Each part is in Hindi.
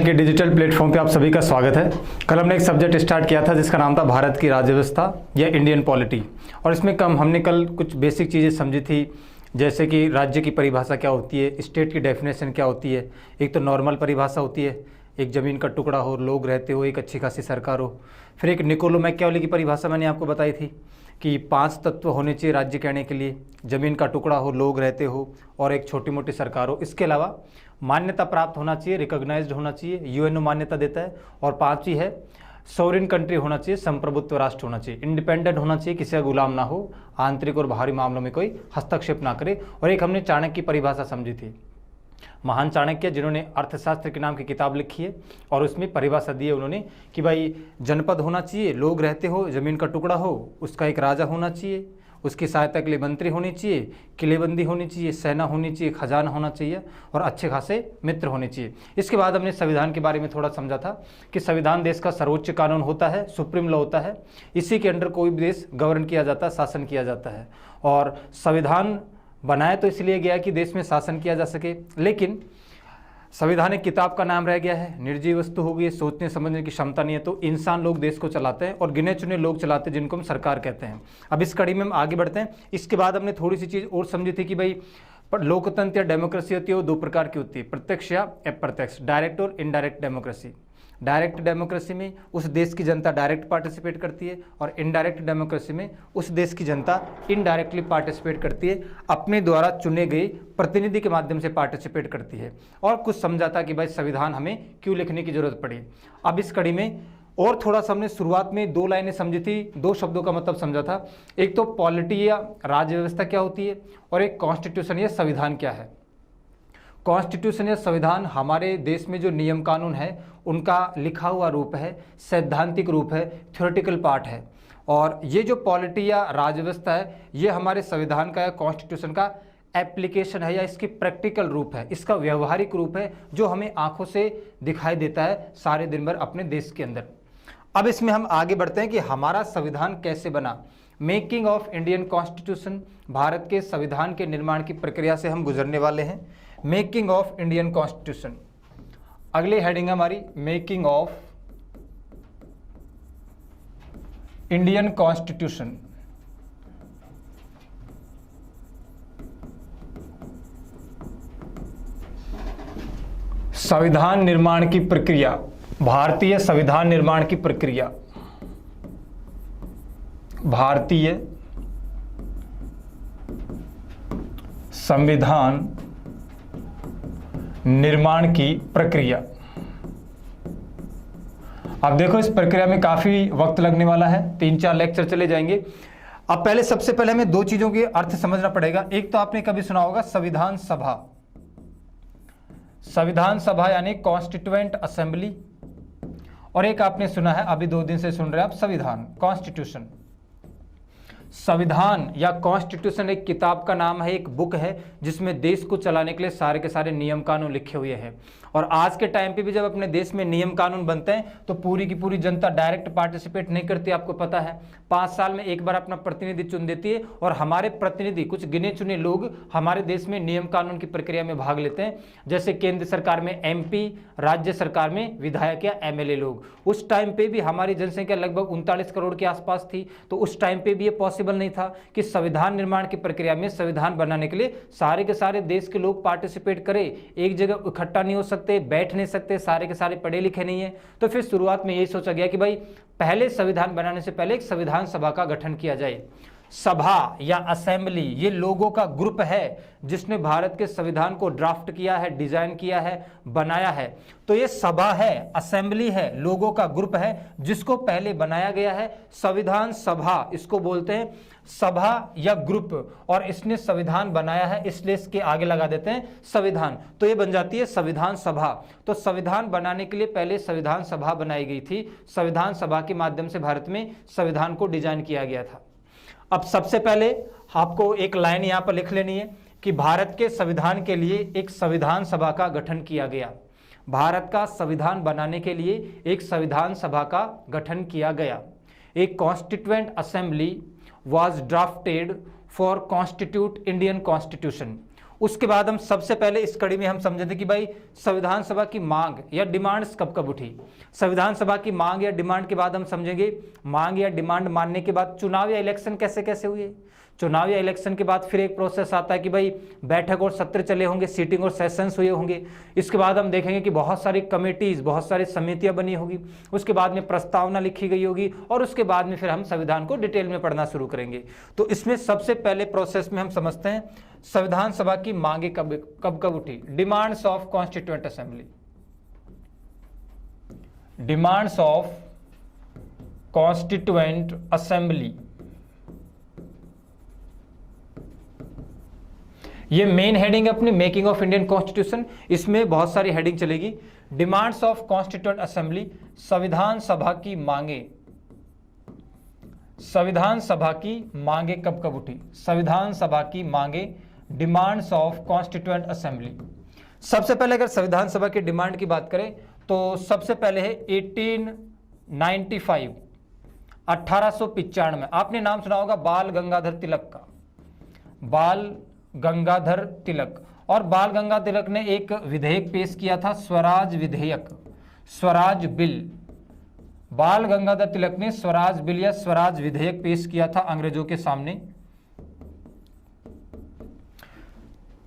चैनल के डिजिटल प्लेटफॉर्म पे आप सभी का स्वागत है। कल हमने एक सब्जेक्ट स्टार्ट किया था जिसका नाम था भारत की राज्य व्यवस्था या इंडियन पॉलिटी, और इसमें हमने कल कुछ बेसिक चीज़ें समझी थी, जैसे कि राज्य की परिभाषा क्या होती है, स्टेट की डेफिनेशन क्या होती है। एक तो नॉर्मल परिभाषा होती है, एक ज़मीन का टुकड़ा हो, लोग रहते हो, एक अच्छी खासी सरकार हो। फिर एक निकोलो मैकियावेली की परिभाषा मैंने आपको बताई थी कि 5 तत्व होने चाहिए राज्य कहने के लिए, ज़मीन का टुकड़ा हो, लोग रहते हो और एक छोटी मोटी सरकार हो। इसके अलावा मान्यता प्राप्त होना चाहिए, रिकॉग्नाइज्ड होना चाहिए, यूएनओ मान्यता देता है। और 5वीं है सोवरेन कंट्री होना चाहिए, संप्रभुत्व राष्ट्र होना चाहिए, इंडिपेंडेंट होना चाहिए, किसी का गुलाम ना हो, आंतरिक और बाहरी मामलों में कोई हस्तक्षेप ना करे। और एक हमने चाणक्य की परिभाषा समझी थी, महान चाणक्य जिन्होंने अर्थशास्त्र के नाम की किताब लिखी है और उसमें परिभाषा दी है उन्होंने कि भाई जनपद होना चाहिए, लोग रहते हो, ज़मीन का टुकड़ा हो, उसका एक राजा होना चाहिए, उसकी सहायता के लिए मंत्री होनी चाहिए, किलेबंदी होनी चाहिए, सेना होनी चाहिए, खजाना होना चाहिए और अच्छे खासे मित्र होने चाहिए। इसके बाद हमने संविधान के बारे में थोड़ा समझा था कि संविधान देश का सर्वोच्च कानून होता है, सुप्रीम लॉ होता है। इसी के अंडर कोई भी देश गवर्न किया जाता है, शासन किया जाता है। और संविधान बनाया तो इसलिए गया कि देश में शासन किया जा सके, लेकिन संविधान एक किताब का नाम रह गया है, निर्जीव वस्तु हो गई, सोचने समझने की क्षमता नहीं है। तो इंसान लोग देश को चलाते हैं और गिने चुने लोग चलाते हैं जिनको हम सरकार कहते हैं। अब इस कड़ी में हम आगे बढ़ते हैं। इसके बाद हमने थोड़ी सी चीज़ और समझी थी कि भाई लोकतंत्र या डेमोक्रेसी होती है वो 2 प्रकार की होती है, प्रत्यक्ष या अप्रत्यक्ष, डायरेक्ट और इनडायरेक्ट डेमोक्रेसी। डायरेक्ट डेमोक्रेसी में उस देश की जनता डायरेक्ट पार्टिसिपेट करती है और इनडायरेक्ट डेमोक्रेसी में उस देश की जनता इनडायरेक्टली पार्टिसिपेट करती है, अपने द्वारा चुने गए प्रतिनिधि के माध्यम से पार्टिसिपेट करती है। और कुछ समझा था कि भाई संविधान हमें क्यों लिखने की जरूरत पड़ी। अब इस कड़ी में और थोड़ा सा हमने शुरुआत में 2 लाइनें समझी थी, 2 शब्दों का मतलब समझा था। एक तो पॉलिटी या राज्य व्यवस्था क्या होती है और एक कॉन्स्टिट्यूशन या संविधान क्या है। कॉन्स्टिट्यूशन या संविधान हमारे देश में जो नियम कानून है उनका लिखा हुआ रूप है, सैद्धांतिक रूप है, थ्योरेटिकल पार्ट है। और ये जो पॉलिटी या राज्य व्यवस्था है ये हमारे संविधान का या कॉन्स्टिट्यूशन का एप्लीकेशन है या इसकी प्रैक्टिकल रूप है, इसका व्यवहारिक रूप है जो हमें आंखों से दिखाई देता है सारे दिन भर अपने देश के अंदर। अब इसमें हम आगे बढ़ते हैं कि हमारा संविधान कैसे बना। Making of Indian constitution, Bharat के संविधान के निर्माण की प्रक्रिया से हम गुजरने वाले हैं। मेकिंग ऑफ इंडियन कॉन्स्टिट्यूशन, अगली हेडिंग हमारी मेकिंग ऑफ इंडियन कॉन्स्टिट्यूशन। संविधान निर्माण की प्रक्रिया, भारतीय संविधान निर्माण की प्रक्रिया, भारतीय संविधान निर्माण की प्रक्रिया। अब देखो इस प्रक्रिया में काफी वक्त लगने वाला है, 3-4 लेक्चर चले जाएंगे। अब पहले सबसे पहले हमें 2 चीजों के अर्थ समझना पड़ेगा। एक तो आपने कभी सुना होगा संविधान सभा, संविधान सभा यानी कॉन्स्टिट्यूएंट असेंबली, और एक आपने सुना है, अभी 2 दिन से सुन रहे हैं आप, संविधान, कॉन्स्टिट्यूशन। संविधान या कॉन्स्टिट्यूशन एक किताब का नाम है, एक बुक है जिसमें देश को चलाने के लिए सारे के सारे नियम कानून लिखे हुए हैं। और आज के टाइम पे भी जब अपने देश में नियम कानून बनते हैं तो पूरी की पूरी जनता डायरेक्ट पार्टिसिपेट नहीं करती, आपको पता है। 5 साल में एक बार अपना प्रतिनिधि चुन देती है और हमारे प्रतिनिधि कुछ गिने चुने लोग हमारे देश में नियम कानून की प्रक्रिया में भाग लेते हैं। जैसे केंद्र सरकार में MP, राज्य सरकार में विधायक या MLA लोग। उस टाइम पे भी हमारी जनसंख्या लगभग 39 करोड़ के आसपास थी, तो उस टाइम पे भी ये पॉसिबल नहीं था कि संविधान निर्माण की प्रक्रिया में संविधान बनाने के लिए सारे के सारे देश के लोग पार्टिसिपेट करें। एक जगह इकट्ठा नहीं हो सकते, बैठ नहीं सकते, सारे के सारे पढ़े लिखे नहीं है। तो फिर शुरुआत में यही सोचा गया कि भाई पहले संविधान बनाने से पहले एक संविधान सभा का गठन किया जाए। सभा या असेंबली ये लोगों का ग्रुप है जिसने भारत के संविधान को ड्राफ्ट किया है, डिजाइन किया है, बनाया है। तो ये सभा है, असेंबली है, लोगों का ग्रुप है जिसको पहले बनाया गया है। संविधान सभा इसको बोलते हैं, सभा या ग्रुप, और इसने संविधान बनाया है इसलिए इसके आगे लगा देते हैं संविधान, तो ये बन जाती है संविधान सभा। तो संविधान बनाने के लिए पहले संविधान सभा बनाई गई थी, संविधान सभा के माध्यम से भारत में संविधान को डिजाइन किया गया था। अब सबसे पहले आपको एक लाइन यहां पर लिख लेनी है कि भारत के संविधान के लिए एक संविधान सभा का गठन किया गया। भारत का संविधान बनाने के लिए एक संविधान सभा का गठन किया गया। एक constituent assembly was drafted for constitute Indian constitution। उसके बाद हम सबसे पहले इस कड़ी में हम समझे थे कि भाई संविधान सभा की मांग या डिमांड्स कब कब उठी। संविधान सभा की मांग या डिमांड के बाद हम समझेंगे मांग या डिमांड मानने के बाद चुनाव या इलेक्शन कैसे कैसे हुए। चुनाव या इलेक्शन के बाद फिर एक प्रोसेस आता है कि भाई बैठक और सत्र चले होंगे, सीटिंग और सेशंस हुए होंगे। इसके बाद हम देखेंगे कि बहुत सारी कमेटीज, बहुत सारी समितियां बनी होगी, उसके बाद में प्रस्तावना लिखी गई होगी और उसके बाद में फिर हम संविधान को डिटेल में पढ़ना शुरू करेंगे। तो इसमें सबसे पहले प्रोसेस में हम समझते हैं संविधान सभा की मांगे कब उठी। Demands of constituent assembly, demands of constituent assembly, ये मेन हेडिंग है अपनी मेकिंग ऑफ इंडियन कॉन्स्टिट्यूशन। इसमें बहुत सारी हेडिंग चलेगी। डिमांड्स ऑफ कॉन्स्टिट्यूएंट असेंबली, संविधान सभा की मांगे, संविधान सभा की मांगे कब कब उठी। संविधान सभा की मांगे, डिमांड्स ऑफ कॉन्स्टिट्यूएंट असेंबली। सबसे पहले अगर संविधान सभा की डिमांड की बात करें तो सबसे पहले है 1895, 1895। आपने नाम सुना होगा बाल गंगाधर तिलक का, बाल गंगाधर तिलक। और बाल गंगाधर तिलक ने एक विधेयक पेश किया था, स्वराज विधेयक, स्वराज बिल। बाल गंगाधर तिलक ने स्वराज बिल या स्वराज विधेयक पेश किया था अंग्रेजों के सामने।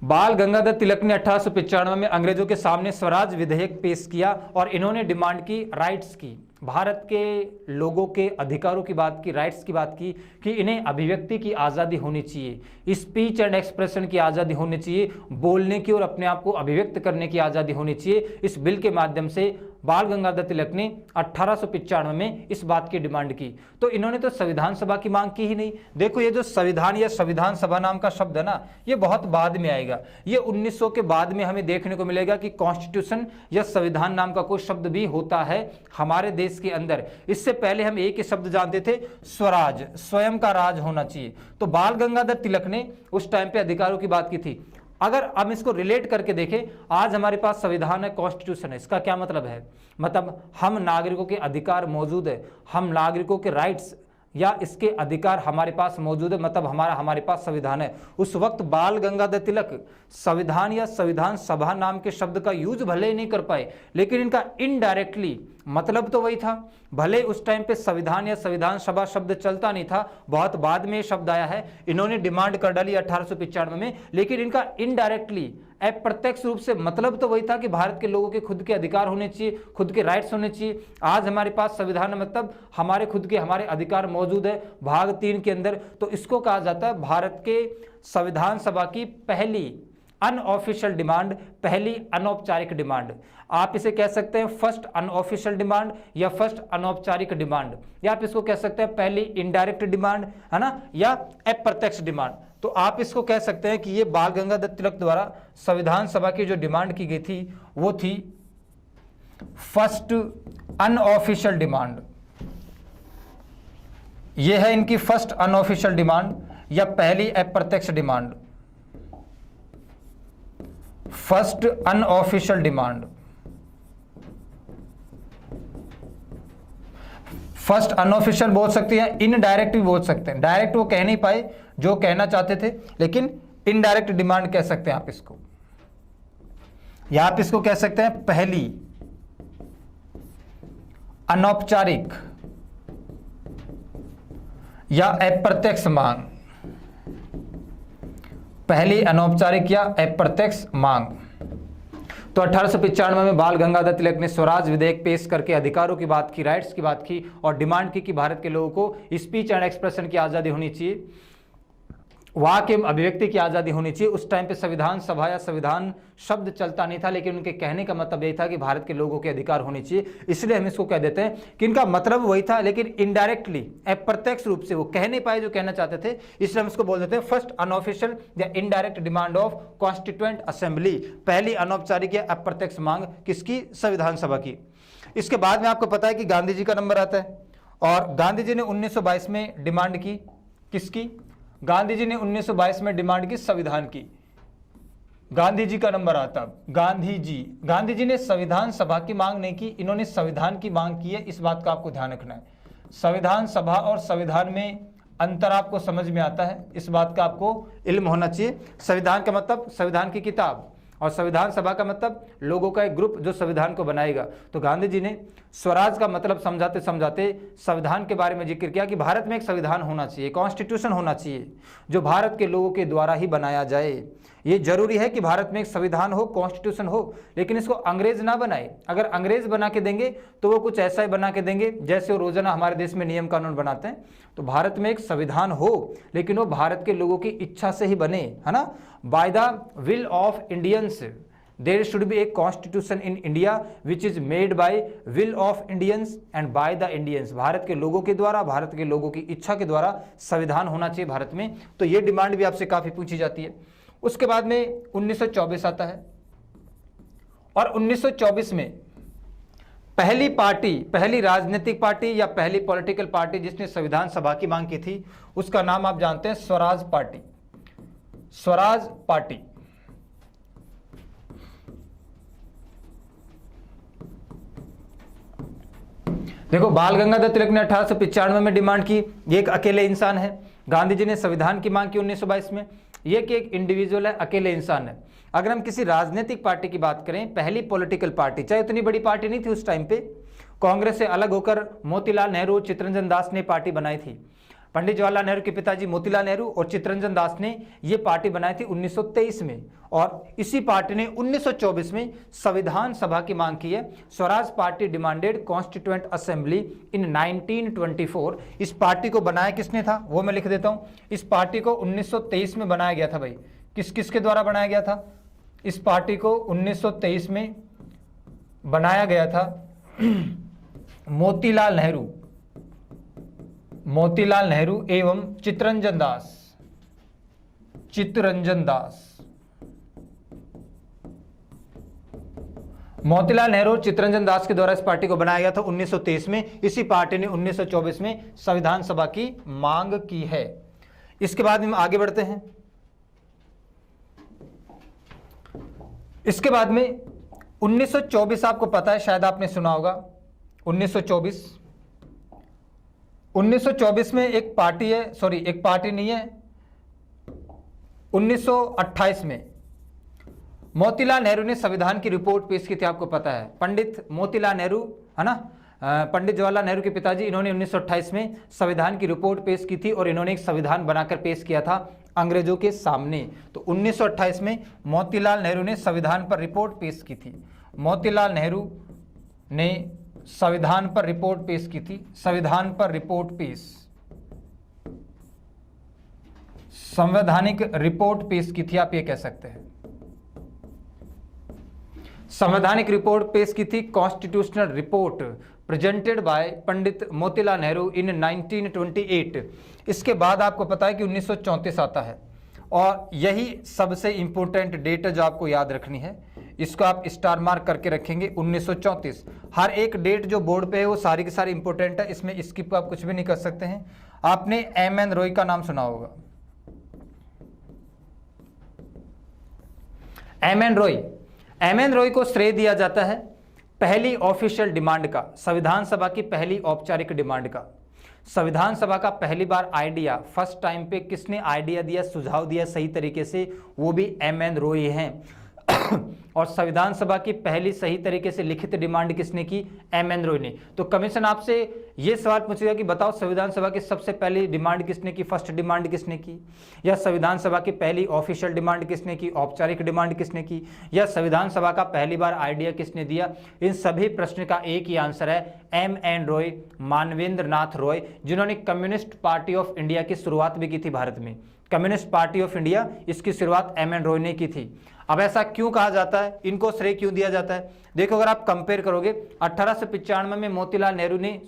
बाल गंगाधर तिलक ने 1895 में अंग्रेजों के सामने स्वराज विधेयक पेश किया और इन्होंने डिमांड की राइट्स की, भारत के लोगों के अधिकारों की बात की, राइट्स की बात की कि इन्हें अभिव्यक्ति की आज़ादी होनी चाहिए, स्पीच एंड एक्सप्रेशन की आज़ादी होनी चाहिए, बोलने की और अपने आप को अभिव्यक्त करने की आज़ादी होनी चाहिए। इस बिल के माध्यम से बाल गंगाधर तिलक ने 1895 में इस बात की डिमांड की। तो इन्होंने तो संविधान सभा की मांग की ही नहीं। देखो ये जो संविधान या संविधान सभा नाम का शब्द है ना, ये बहुत बाद में आएगा। ये 1900 के बाद में हमें देखने को मिलेगा कि कॉन्स्टिट्यूशन या संविधान नाम का कोई शब्द भी होता है हमारे देश के अंदर। इससे पहले हम एक ही शब्द जानते थे, स्वराज, स्वयं का राज होना चाहिए। तो बाल गंगाधर तिलक ने उस टाइम पे अधिकारों की बात की थी। अगर हम इसको रिलेट करके देखें, आज हमारे पास संविधान है, कॉन्स्टिट्यूशन है, इसका क्या मतलब है? मतलब हम नागरिकों के अधिकार मौजूद है, हम नागरिकों के राइट्स या इसके अधिकार हमारे पास मौजूद है, मतलब हमारे पास संविधान है। उस वक्त बाल गंगाधर तिलक संविधान या संविधान सभा नाम के शब्द का यूज भले ही नहीं कर पाए, लेकिन इनका इनडायरेक्टली मतलब तो वही था। भले उस टाइम पे संविधान या संविधान सभा शब्द चलता नहीं था, बहुत बाद में ये शब्द आया है। इन्होंने डिमांड कर डाली 1895 में, लेकिन इनका इनडायरेक्टली अप्रत्यक्ष रूप से मतलब तो वही था कि भारत के लोगों के खुद के अधिकार होने चाहिए, खुद के राइट्स होने चाहिए। आज हमारे पास संविधान मतलब हमारे खुद के हमारे अधिकार मौजूद है भाग 3 के अंदर। तो इसको कहा जाता है भारत के संविधान सभा की पहली अनऑफिशियल डिमांड, पहली अनौपचारिक डिमांड। आप इसे कह सकते हैं फर्स्ट अनऑफिशियल डिमांड या फर्स्ट अनौपचारिक डिमांड, या आप इसको कह सकते हैं पहली इनडायरेक्ट डिमांड, है ना, या अप्रत्यक्ष डिमांड। तो आप इसको कह सकते हैं कि ये बाल गंगाधर तिलक द्वारा संविधान सभा की जो डिमांड की गई थी वो थी फर्स्ट अनऑफिशियल डिमांड। ये है इनकी फर्स्ट अनऑफिशियल डिमांड या पहली अप्रत्यक्ष demand, first unofficial demand. First unofficial बोल सकते हैं, इनडायरेक्ट भी बोल सकते हैं। डायरेक्ट वो कह नहीं पाए जो कहना चाहते थे, लेकिन इनडायरेक्ट डिमांड कह सकते हैं आप इसको, या आप इसको कह सकते हैं पहली अनौपचारिक या अप्रत्यक्ष मांग, पहली अनौपचारिक या अप्रत्यक्ष मांग। तो 1895 में बाल गंगाधर तिलक ने स्वराज विधेयक पेश करके अधिकारों की बात की, राइट्स की बात की और डिमांड की कि भारत के लोगों को स्पीच एंड एक्सप्रेशन की आज़ादी होनी चाहिए, वहाँ के अभिव्यक्ति की आज़ादी होनी चाहिए। उस टाइम पे संविधान सभा या संविधान शब्द चलता नहीं था, लेकिन उनके कहने का मतलब यही था कि भारत के लोगों के अधिकार होने चाहिए। इसलिए हम इसको कह देते हैं कि इनका मतलब वही था, लेकिन इनडायरेक्टली अप्रत्यक्ष रूप से वो कह नहीं पाए जो कहना चाहते थे। इसलिए हम इसको बोल देते हैं फर्स्ट अनऑफिशियल या indirect demand of constituent assembly, पहली अनौपचारिक या अप्रत्यक्ष मांग किसकी? संविधान सभा की। इसके बाद में आपको पता है कि गांधी जी का नंबर आता है, और गांधी जी ने 1922 में डिमांड की, किसकी? गांधी जी ने 1922 में डिमांड की संविधान की। गांधी जी का नंबर आता। गांधी जी ने संविधान सभा की मांग नहीं की, इन्होंने संविधान की मांग की है। इस बात का आपको ध्यान रखना है। संविधान सभा और संविधान में अंतर आपको समझ में आता है, इस बात का आपको इल्म होना चाहिए। संविधान का मतलब संविधान की किताब, और संविधान सभा का मतलब लोगों का एक ग्रुप जो संविधान को बनाएगा। तो गांधी जी ने स्वराज का मतलब समझाते समझाते संविधान के बारे में जिक्र किया कि भारत में एक संविधान होना चाहिए, कॉन्स्टिट्यूशन होना चाहिए जो भारत के लोगों के द्वारा ही बनाया जाए। ये जरूरी है कि भारत में एक संविधान हो, कॉन्स्टिट्यूशन हो, लेकिन इसको अंग्रेज ना बनाए। अगर अंग्रेज बना के देंगे तो वो कुछ ऐसा ही बना के देंगे जैसे वो रोजाना हमारे देश में नियम कानून बनाते हैं। तो भारत में एक संविधान हो, लेकिन वो भारत के लोगों की इच्छा से ही बने, है ना। By the will of Indians there should be a constitution in India which is made by will of Indians and by the Indians. Bharat के लोगों के द्वारा, भारत के लोगों की इच्छा के द्वारा संविधान होना चाहिए भारत में। तो ये डिमांड भी आपसे काफी पूछी जाती है। उसके बाद में 1924 आता है, और 1924 में पहली पार्टी, पहली राजनीतिक पार्टी या पहली पॉलिटिकल पार्टी जिसने संविधान सभा की मांग की थी, उसका नाम आप जानते हैं स्वराज पार्टी। स्वराज पार्टी। देखो, बाल गंगाधर तिलक ने 1895 में डिमांड की। ये एक अकेले इंसान है। गांधी जी ने संविधान की मांग की 1922 में। ये कि एक इंडिविजुअल है, अकेले इंसान है। अगर हम किसी राजनीतिक पार्टी की बात करें, पहली पॉलिटिकल पार्टी, चाहे उतनी बड़ी पार्टी नहीं थी उस टाइम पे, कांग्रेस से अलग होकर मोतीलाल नेहरू, चित्तरंजन दास ने पार्टी बनाई थी। पंडित जवाहरलाल नेहरू के पिताजी मोतीलाल नेहरू और चित्तरंजन दास ने ये पार्टी बनाई थी 1923 में, और इसी पार्टी ने 1924 में संविधान सभा की मांग की है। Swaraj party demanded constituent assembly in 1924। इस पार्टी को बनाया किसने था वो मैं लिख देता हूं। इस पार्टी को 1923 में बनाया गया था। भाई किस किस के द्वारा बनाया गया था? इस पार्टी को 1923 में बनाया गया था मोतीलाल नेहरू, मोतीलाल नेहरू एवं चित्तरंजन दास, चित्तरंजन दास। मोतीलाल नेहरू, चित्तरंजन दास के द्वारा इस पार्टी को बनाया गया था 1923 में। इसी पार्टी ने 1924 में संविधान सभा की मांग की है। इसके बाद हम आगे बढ़ते हैं। इसके बाद में 1924, आपको पता है, शायद आपने सुना होगा 1924 में एक पार्टी है, सॉरी एक पार्टी नहीं है, 1928 में मोतीलाल नेहरू ने संविधान की रिपोर्ट पेश की थी। आपको पता है, पंडित मोतीलाल नेहरू, है ना, पंडित जवाहरलाल नेहरू के पिताजी, इन्होंने 1928 में संविधान की रिपोर्ट पेश की थी और इन्होंने एक संविधान बनाकर पेश किया था अंग्रेजों के सामने। तो 1928 में मोतीलाल नेहरू ने संविधान पर रिपोर्ट पेश की थी। मोतीलाल नेहरू ने संविधान पर रिपोर्ट पेश की थी। संविधान पर रिपोर्ट पेश, संवैधानिक रिपोर्ट पेश की थी, आप ये कह सकते हैं। संवैधानिक रिपोर्ट पेश की थी, कॉन्स्टिट्यूशनल रिपोर्ट प्रेजेंटेड बाय पंडित मोतीलाल नेहरू इन 1928। इसके बाद आपको पता है कि 1934 आता है, और यही सबसे इंपॉर्टेंट डेट जो आपको याद रखनी है, इसको आप स्टार मार्क करके रखेंगे 1934। हर एक डेट जो बोर्ड पे है वो सारी की सारी इंपॉर्टेंट है, इसमें स्किप आप कुछ भी नहीं कर सकते हैं। आपने एम.एन. रॉय का नाम सुना होगा। एम.एन. रॉय को श्रेय दिया जाता है पहली ऑफिशियल डिमांड का, संविधान सभा की पहली औपचारिक डिमांड का। संविधान सभा का पहली बार आइडिया, फर्स्ट टाइम पे किसने आइडिया दिया, सुझाव दिया सही तरीके से, वो भी एम.एन. रॉय हैं। और संविधान सभा की पहली सही तरीके से लिखित डिमांड किसने की? एम.एन. रॉय ने। तो कमीशन आपसे ये सवाल पूछेगा कि बताओ संविधान सभा की सबसे पहली डिमांड किसने की, फर्स्ट डिमांड किसने की, या संविधान सभा की पहली ऑफिशियल डिमांड किसने की, औपचारिक डिमांड किसने की, या संविधान सभा का पहली बार आइडिया किसने दिया? इन सभी प्रश्न का एक ही आंसर है, एम.एन. रॉय, मानवेंद्र नाथ रॉय, जिन्होंने कम्युनिस्ट पार्टी ऑफ इंडिया की शुरुआत भी की थी भारत में। कम्युनिस्ट पार्टी ऑफ इंडिया, इसकी शुरुआत एम.एन. रॉय ने की थी। अब ऐसा क्यों कहा जाता है, इनको श्रेय क्यों दिया जाता है? देखो, अगर आप कंपेयर करोगे 1895 में मोतीलाल नेहरू ने,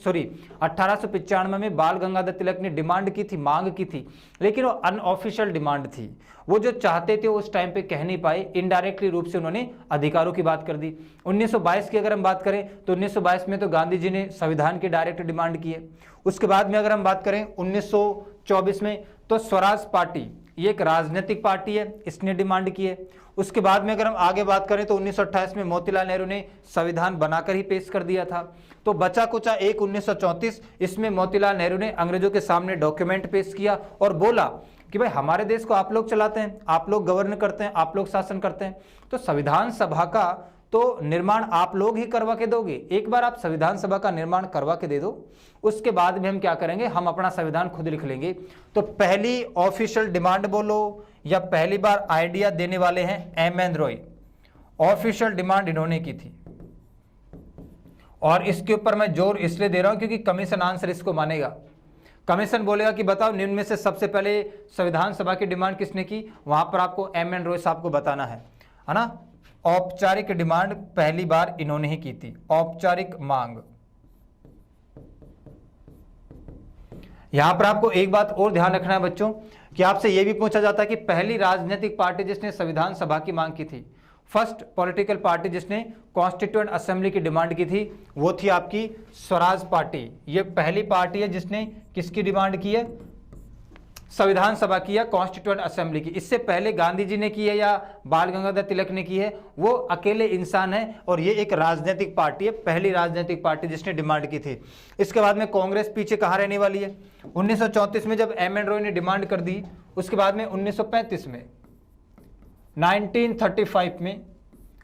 1895 में बाल गंगाधर तिलक ने डिमांड की थी, मांग की थी, लेकिन वो अनऑफिशियल डिमांड थी। वो जो चाहते थे उस टाइम पे कह नहीं पाए, इनडायरेक्टली रूप से उन्होंने अधिकारों की बात कर दी। 1922 की अगर हम बात करें तो 1922 में तो गांधी जी ने संविधान की डायरेक्ट डिमांड की है। उसके बाद में अगर हम बात करें 1924 में, तो स्वराज पार्टी, ये एक राजनीतिक पार्टी है, इसने डिमांड की है। उसके बाद में अगर हम आगे बात करें तो 1928 में मोतीलाल नेहरू ने संविधान बनाकर ही पेश कर दिया था। तो बचा कुचा एक 1934, इसमें मोतीलाल नेहरू ने अंग्रेजों के सामने डॉक्यूमेंट पेश किया और बोला कि भाई हमारे देश को आप लोग चलाते हैं, आप लोग गवर्न करते हैं, आप लोग शासन करते हैं, तो संविधान सभा का तो निर्माण आप लोग ही करवा के दोगे। एक बार आप संविधान सभा का निर्माण करवा के दे दो, उसके बाद भी हम क्या करेंगे, हम अपना संविधान खुद लिख लेंगे। तो पहली ऑफिशियल डिमांड बोलो या पहली बार आइडिया देने वाले हैं एम.एन. रॉय। ऑफिशियल डिमांड इन्होंने की थी और इसके ऊपर मैं जोर इसलिए दे रहा हूं क्योंकि कमीशन आंसर इसको मानेगा। कमीशन बोलेगा कि बताओ निम्न में से सबसे पहले संविधान सभा की डिमांड किसने की, वहां पर आपको एम.एन. रॉय साहब को बताना है ना। औपचारिक डिमांड पहली बार इन्होंने ही की थी, औपचारिक मांग। यहां पर आपको एक बात और ध्यान रखना है बच्चों कि आपसे यह भी पूछा जाता है कि पहली राजनीतिक पार्टी जिसने संविधान सभा की मांग की थी, फर्स्ट पॉलिटिकल पार्टी जिसने कॉन्स्टिट्यूएंट असेंबली की डिमांड की थी, वो थी आपकी स्वराज पार्टी। ये पहली पार्टी है जिसने किसकी डिमांड की है, संविधान सभा की या कॉन्स्टिट्यूएंट असेंबली की। इससे पहले गांधी जी ने की है या बाल गंगाधर तिलक ने की है, वो अकेले इंसान है और ये एक राजनीतिक पार्टी है, पहली राजनीतिक पार्टी जिसने डिमांड की थी। इसके बाद में कांग्रेस पीछे कहां रहने वाली है। 1934 में जब एम.एन. रॉय ने डिमांड कर दी, उसके बाद में 1935 में 1935 में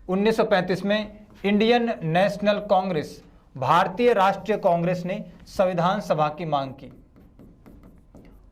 1935 में इंडियन नेशनल कांग्रेस, भारतीय राष्ट्रीय कांग्रेस ने संविधान सभा की मांग की।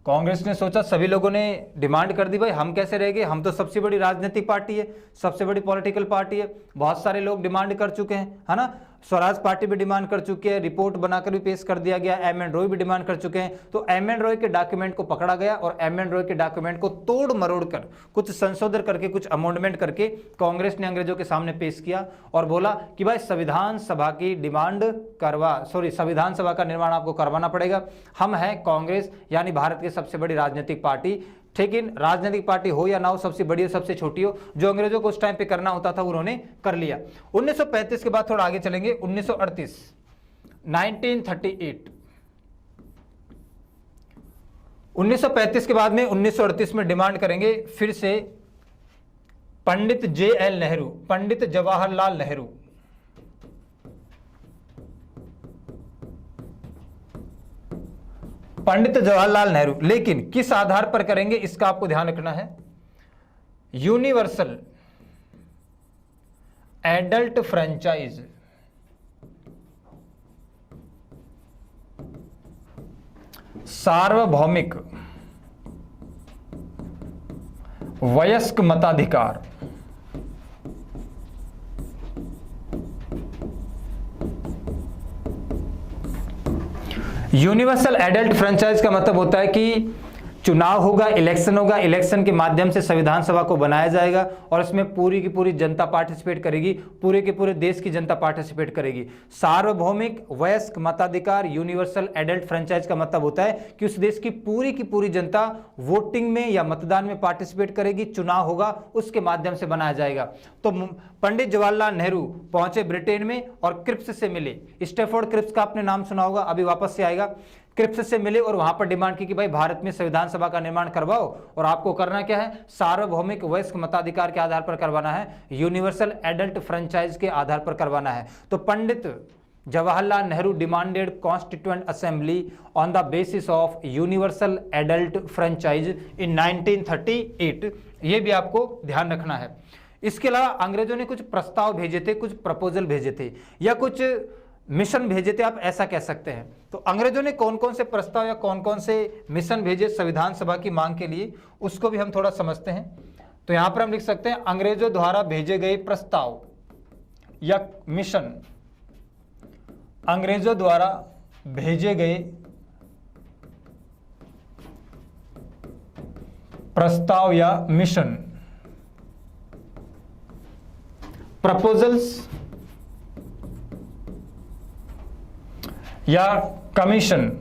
कांग्रेस ने सोचा सभी लोगों ने डिमांड कर दी, भाई हम कैसे रह गए, हम तो सबसे बड़ी राजनीतिक पार्टी है, सबसे बड़ी पॉलिटिकल पार्टी है, बहुत सारे लोग डिमांड कर चुके हैं, है ना। स्वराज पार्टी भी डिमांड कर चुकी है, रिपोर्ट बनाकर भी पेश कर दिया गया, एम.एन. रॉय भी डिमांड कर चुके हैं। तो एम.एन. रॉय के डॉक्यूमेंट को पकड़ा गया और एम.एन. रॉय के डॉक्यूमेंट को तोड़ मरोड़ कर, कुछ संशोधन करके, कुछ अमेंडमेंट करके कांग्रेस ने अंग्रेजों के सामने पेश किया और बोला कि भाई संविधान सभा की डिमांड संविधान सभा का निर्माण आपको करवाना पड़ेगा। हम हैं कांग्रेस, यानी भारत की सबसे बड़ी राजनीतिक पार्टी। लेकिन राजनीतिक पार्टी हो या ना हो, सबसे बड़ी हो सबसे छोटी हो, जो अंग्रेजों को उस टाइम पे करना होता था उन्होंने कर लिया। 1935 के बाद थोड़ा आगे चलेंगे, 1938 1938 1935 के बाद में 1938 में डिमांड करेंगे फिर से पंडित J.L. नेहरू, पंडित जवाहरलाल नेहरू। पंडित जवाहरलाल नेहरू, लेकिन किस आधार पर करेंगे इसका आपको ध्यान रखना है। यूनिवर्सल एडल्ट फ्रेंचाइज, सार्वभौमिक वयस्क मताधिकार, यूनिवर्सल एडल्ट फ्रेंचाइज का मतलब होता है कि चुनाव होगा, इलेक्शन होगा, इलेक्शन के माध्यम से संविधान सभा को बनाया जाएगा और इसमें पूरी की पूरी जनता पार्टिसिपेट करेगी, पूरे के पूरे देश की जनता पार्टिसिपेट करेगी। सार्वभौमिक वयस्क मताधिकार, यूनिवर्सल एडल्ट फ्रेंचाइज का मतलब होता है कि उस देश की पूरी जनता वोटिंग में या मतदान में पार्टिसिपेट करेगी, चुनाव होगा, उसके माध्यम से बनाया जाएगा। तो पंडित जवाहरलाल नेहरू पहुंचे ब्रिटेन में और क्रिप्स से मिले। स्टैफोर्ड क्रिप्स का आपने नाम सुना होगा, अभी वापस से आएगा। क्रिप्स से मिले और वहां पर डिमांड की कि भाई भारत में संविधान सभा का निर्माण करवाओ और आपको करना क्या है, सार्वभौमिक वयस्क मताधिकार के आधार पर करवाना है, यूनिवर्सल एडल्ट फ्रेंचाइज के आधार पर करवाना है। तो Pandit Jawaharlal Nehru demanded constituent assembly on the basis of universal adult franchise in 1938। ये भी आपको ध्यान रखना है। इसके अलावा अंग्रेजों ने कुछ प्रस्ताव भेजे थे, कुछ प्रपोजल भेजे थे या कुछ मिशन भेजे थे, आप ऐसा कह सकते हैं। तो अंग्रेजों ने कौन कौन से प्रस्ताव या कौन कौन से मिशन भेजे संविधान सभा की मांग के लिए, उसको भी हम थोड़ा समझते हैं। तो यहां पर हम लिख सकते हैं अंग्रेजों द्वारा भेजे गए प्रस्ताव या मिशन, अंग्रेजों द्वारा भेजे गए प्रस्ताव या मिशन, प्रपोजल्स या कमीशन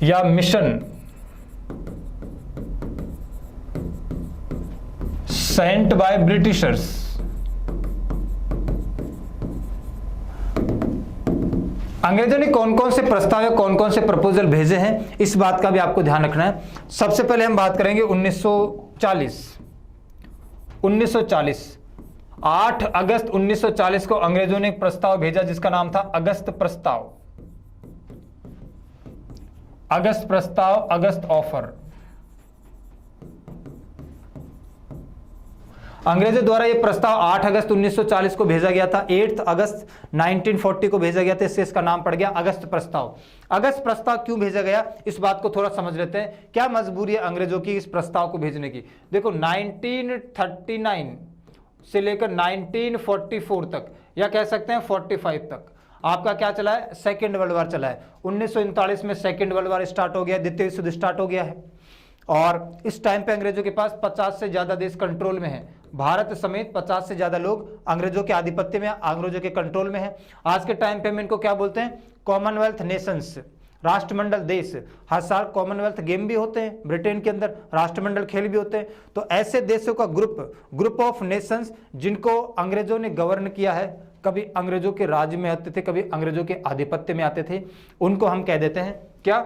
या मिशन सेंट बाय ब्रिटिशर्स। अंग्रेजों ने कौन कौन से प्रस्ताव या कौन कौन से प्रपोजल भेजे हैं, इस बात का भी आपको ध्यान रखना है। सबसे पहले हम बात करेंगे 1940 1940, 8 अगस्त 1940 को अंग्रेजों ने एक प्रस्ताव भेजा जिसका नाम था अगस्त प्रस्ताव, अगस्त प्रस्ताव, अगस्त ऑफर। अंग्रेजों द्वारा यह प्रस्ताव 8 अगस्त 1940 को भेजा गया था, 8 अगस्त 1940 को भेजा गया था, इससे इसका नाम पड़ गया अगस्त प्रस्ताव। अगस्त प्रस्ताव क्यों भेजा गया, इस बात को थोड़ा समझ लेते हैं। क्या मजबूरी है अंग्रेजों की इस प्रस्ताव को भेजने की? देखो 1939 से लेकर 1944 तक, या कह सकते हैं 45 तक आपका क्या चला है? सेकेंड वर्ल्ड वार चला है। 1939 में सेकेंड वर्ल्ड वार स्टार्ट हो गया, द्वितीय विश्व युद्ध स्टार्ट हो गया है, और इस टाइम पे अंग्रेजों के पास 50 से ज्यादा देश कंट्रोल में है। भारत समेत 50 से ज्यादा लोग अंग्रेजों के आधिपत्य में, अंग्रेजों के कंट्रोल में है। आज के टाइम पे हम इनको क्या बोलते हैं? कॉमनवेल्थ नेशंस, राष्ट्रमंडल देश। हर साल कॉमनवेल्थ गेम भी होते हैं ब्रिटेन के अंदर, राष्ट्रमंडल खेल भी होते हैं। तो ऐसे देशों का ग्रुप ऑफ नेशंस जिनको अंग्रेजों ने गवर्न किया है, कभी अंग्रेजों के राज्य में आते थे, कभी अंग्रेजों के आधिपत्य में आते थे, उनको हम कह देते हैं क्या?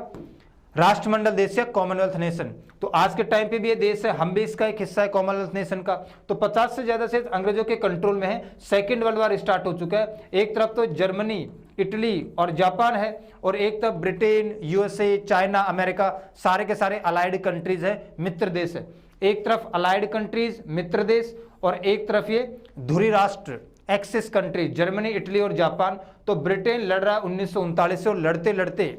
राष्ट्रमंडल देश या कॉमनवेल्थ नेशन। तो आज के टाइम पे भी ये देश है, हम भी इसका एक हिस्सा है कॉमनवेल्थ नेशन का। तो 50 से ज्यादा से अंग्रेजों के कंट्रोल में है। सेकेंड वर्ल्ड वार स्टार्ट हो चुका है। एक तरफ तो जर्मनी, इटली और जापान है, और एक तरफ ब्रिटेन, यूएसए, चाइना, अमेरिका, सारे के सारे अलाइड कंट्रीज है, मित्र देश है। एक तरफ अलाइड कंट्रीज, मित्र देश, और एक तरफ ये धुरी राष्ट्र, एक्सिस कंट्री, जर्मनी, इटली और जापान। तो ब्रिटेन लड़ रहा है 1939 से, और लड़ते लड़ते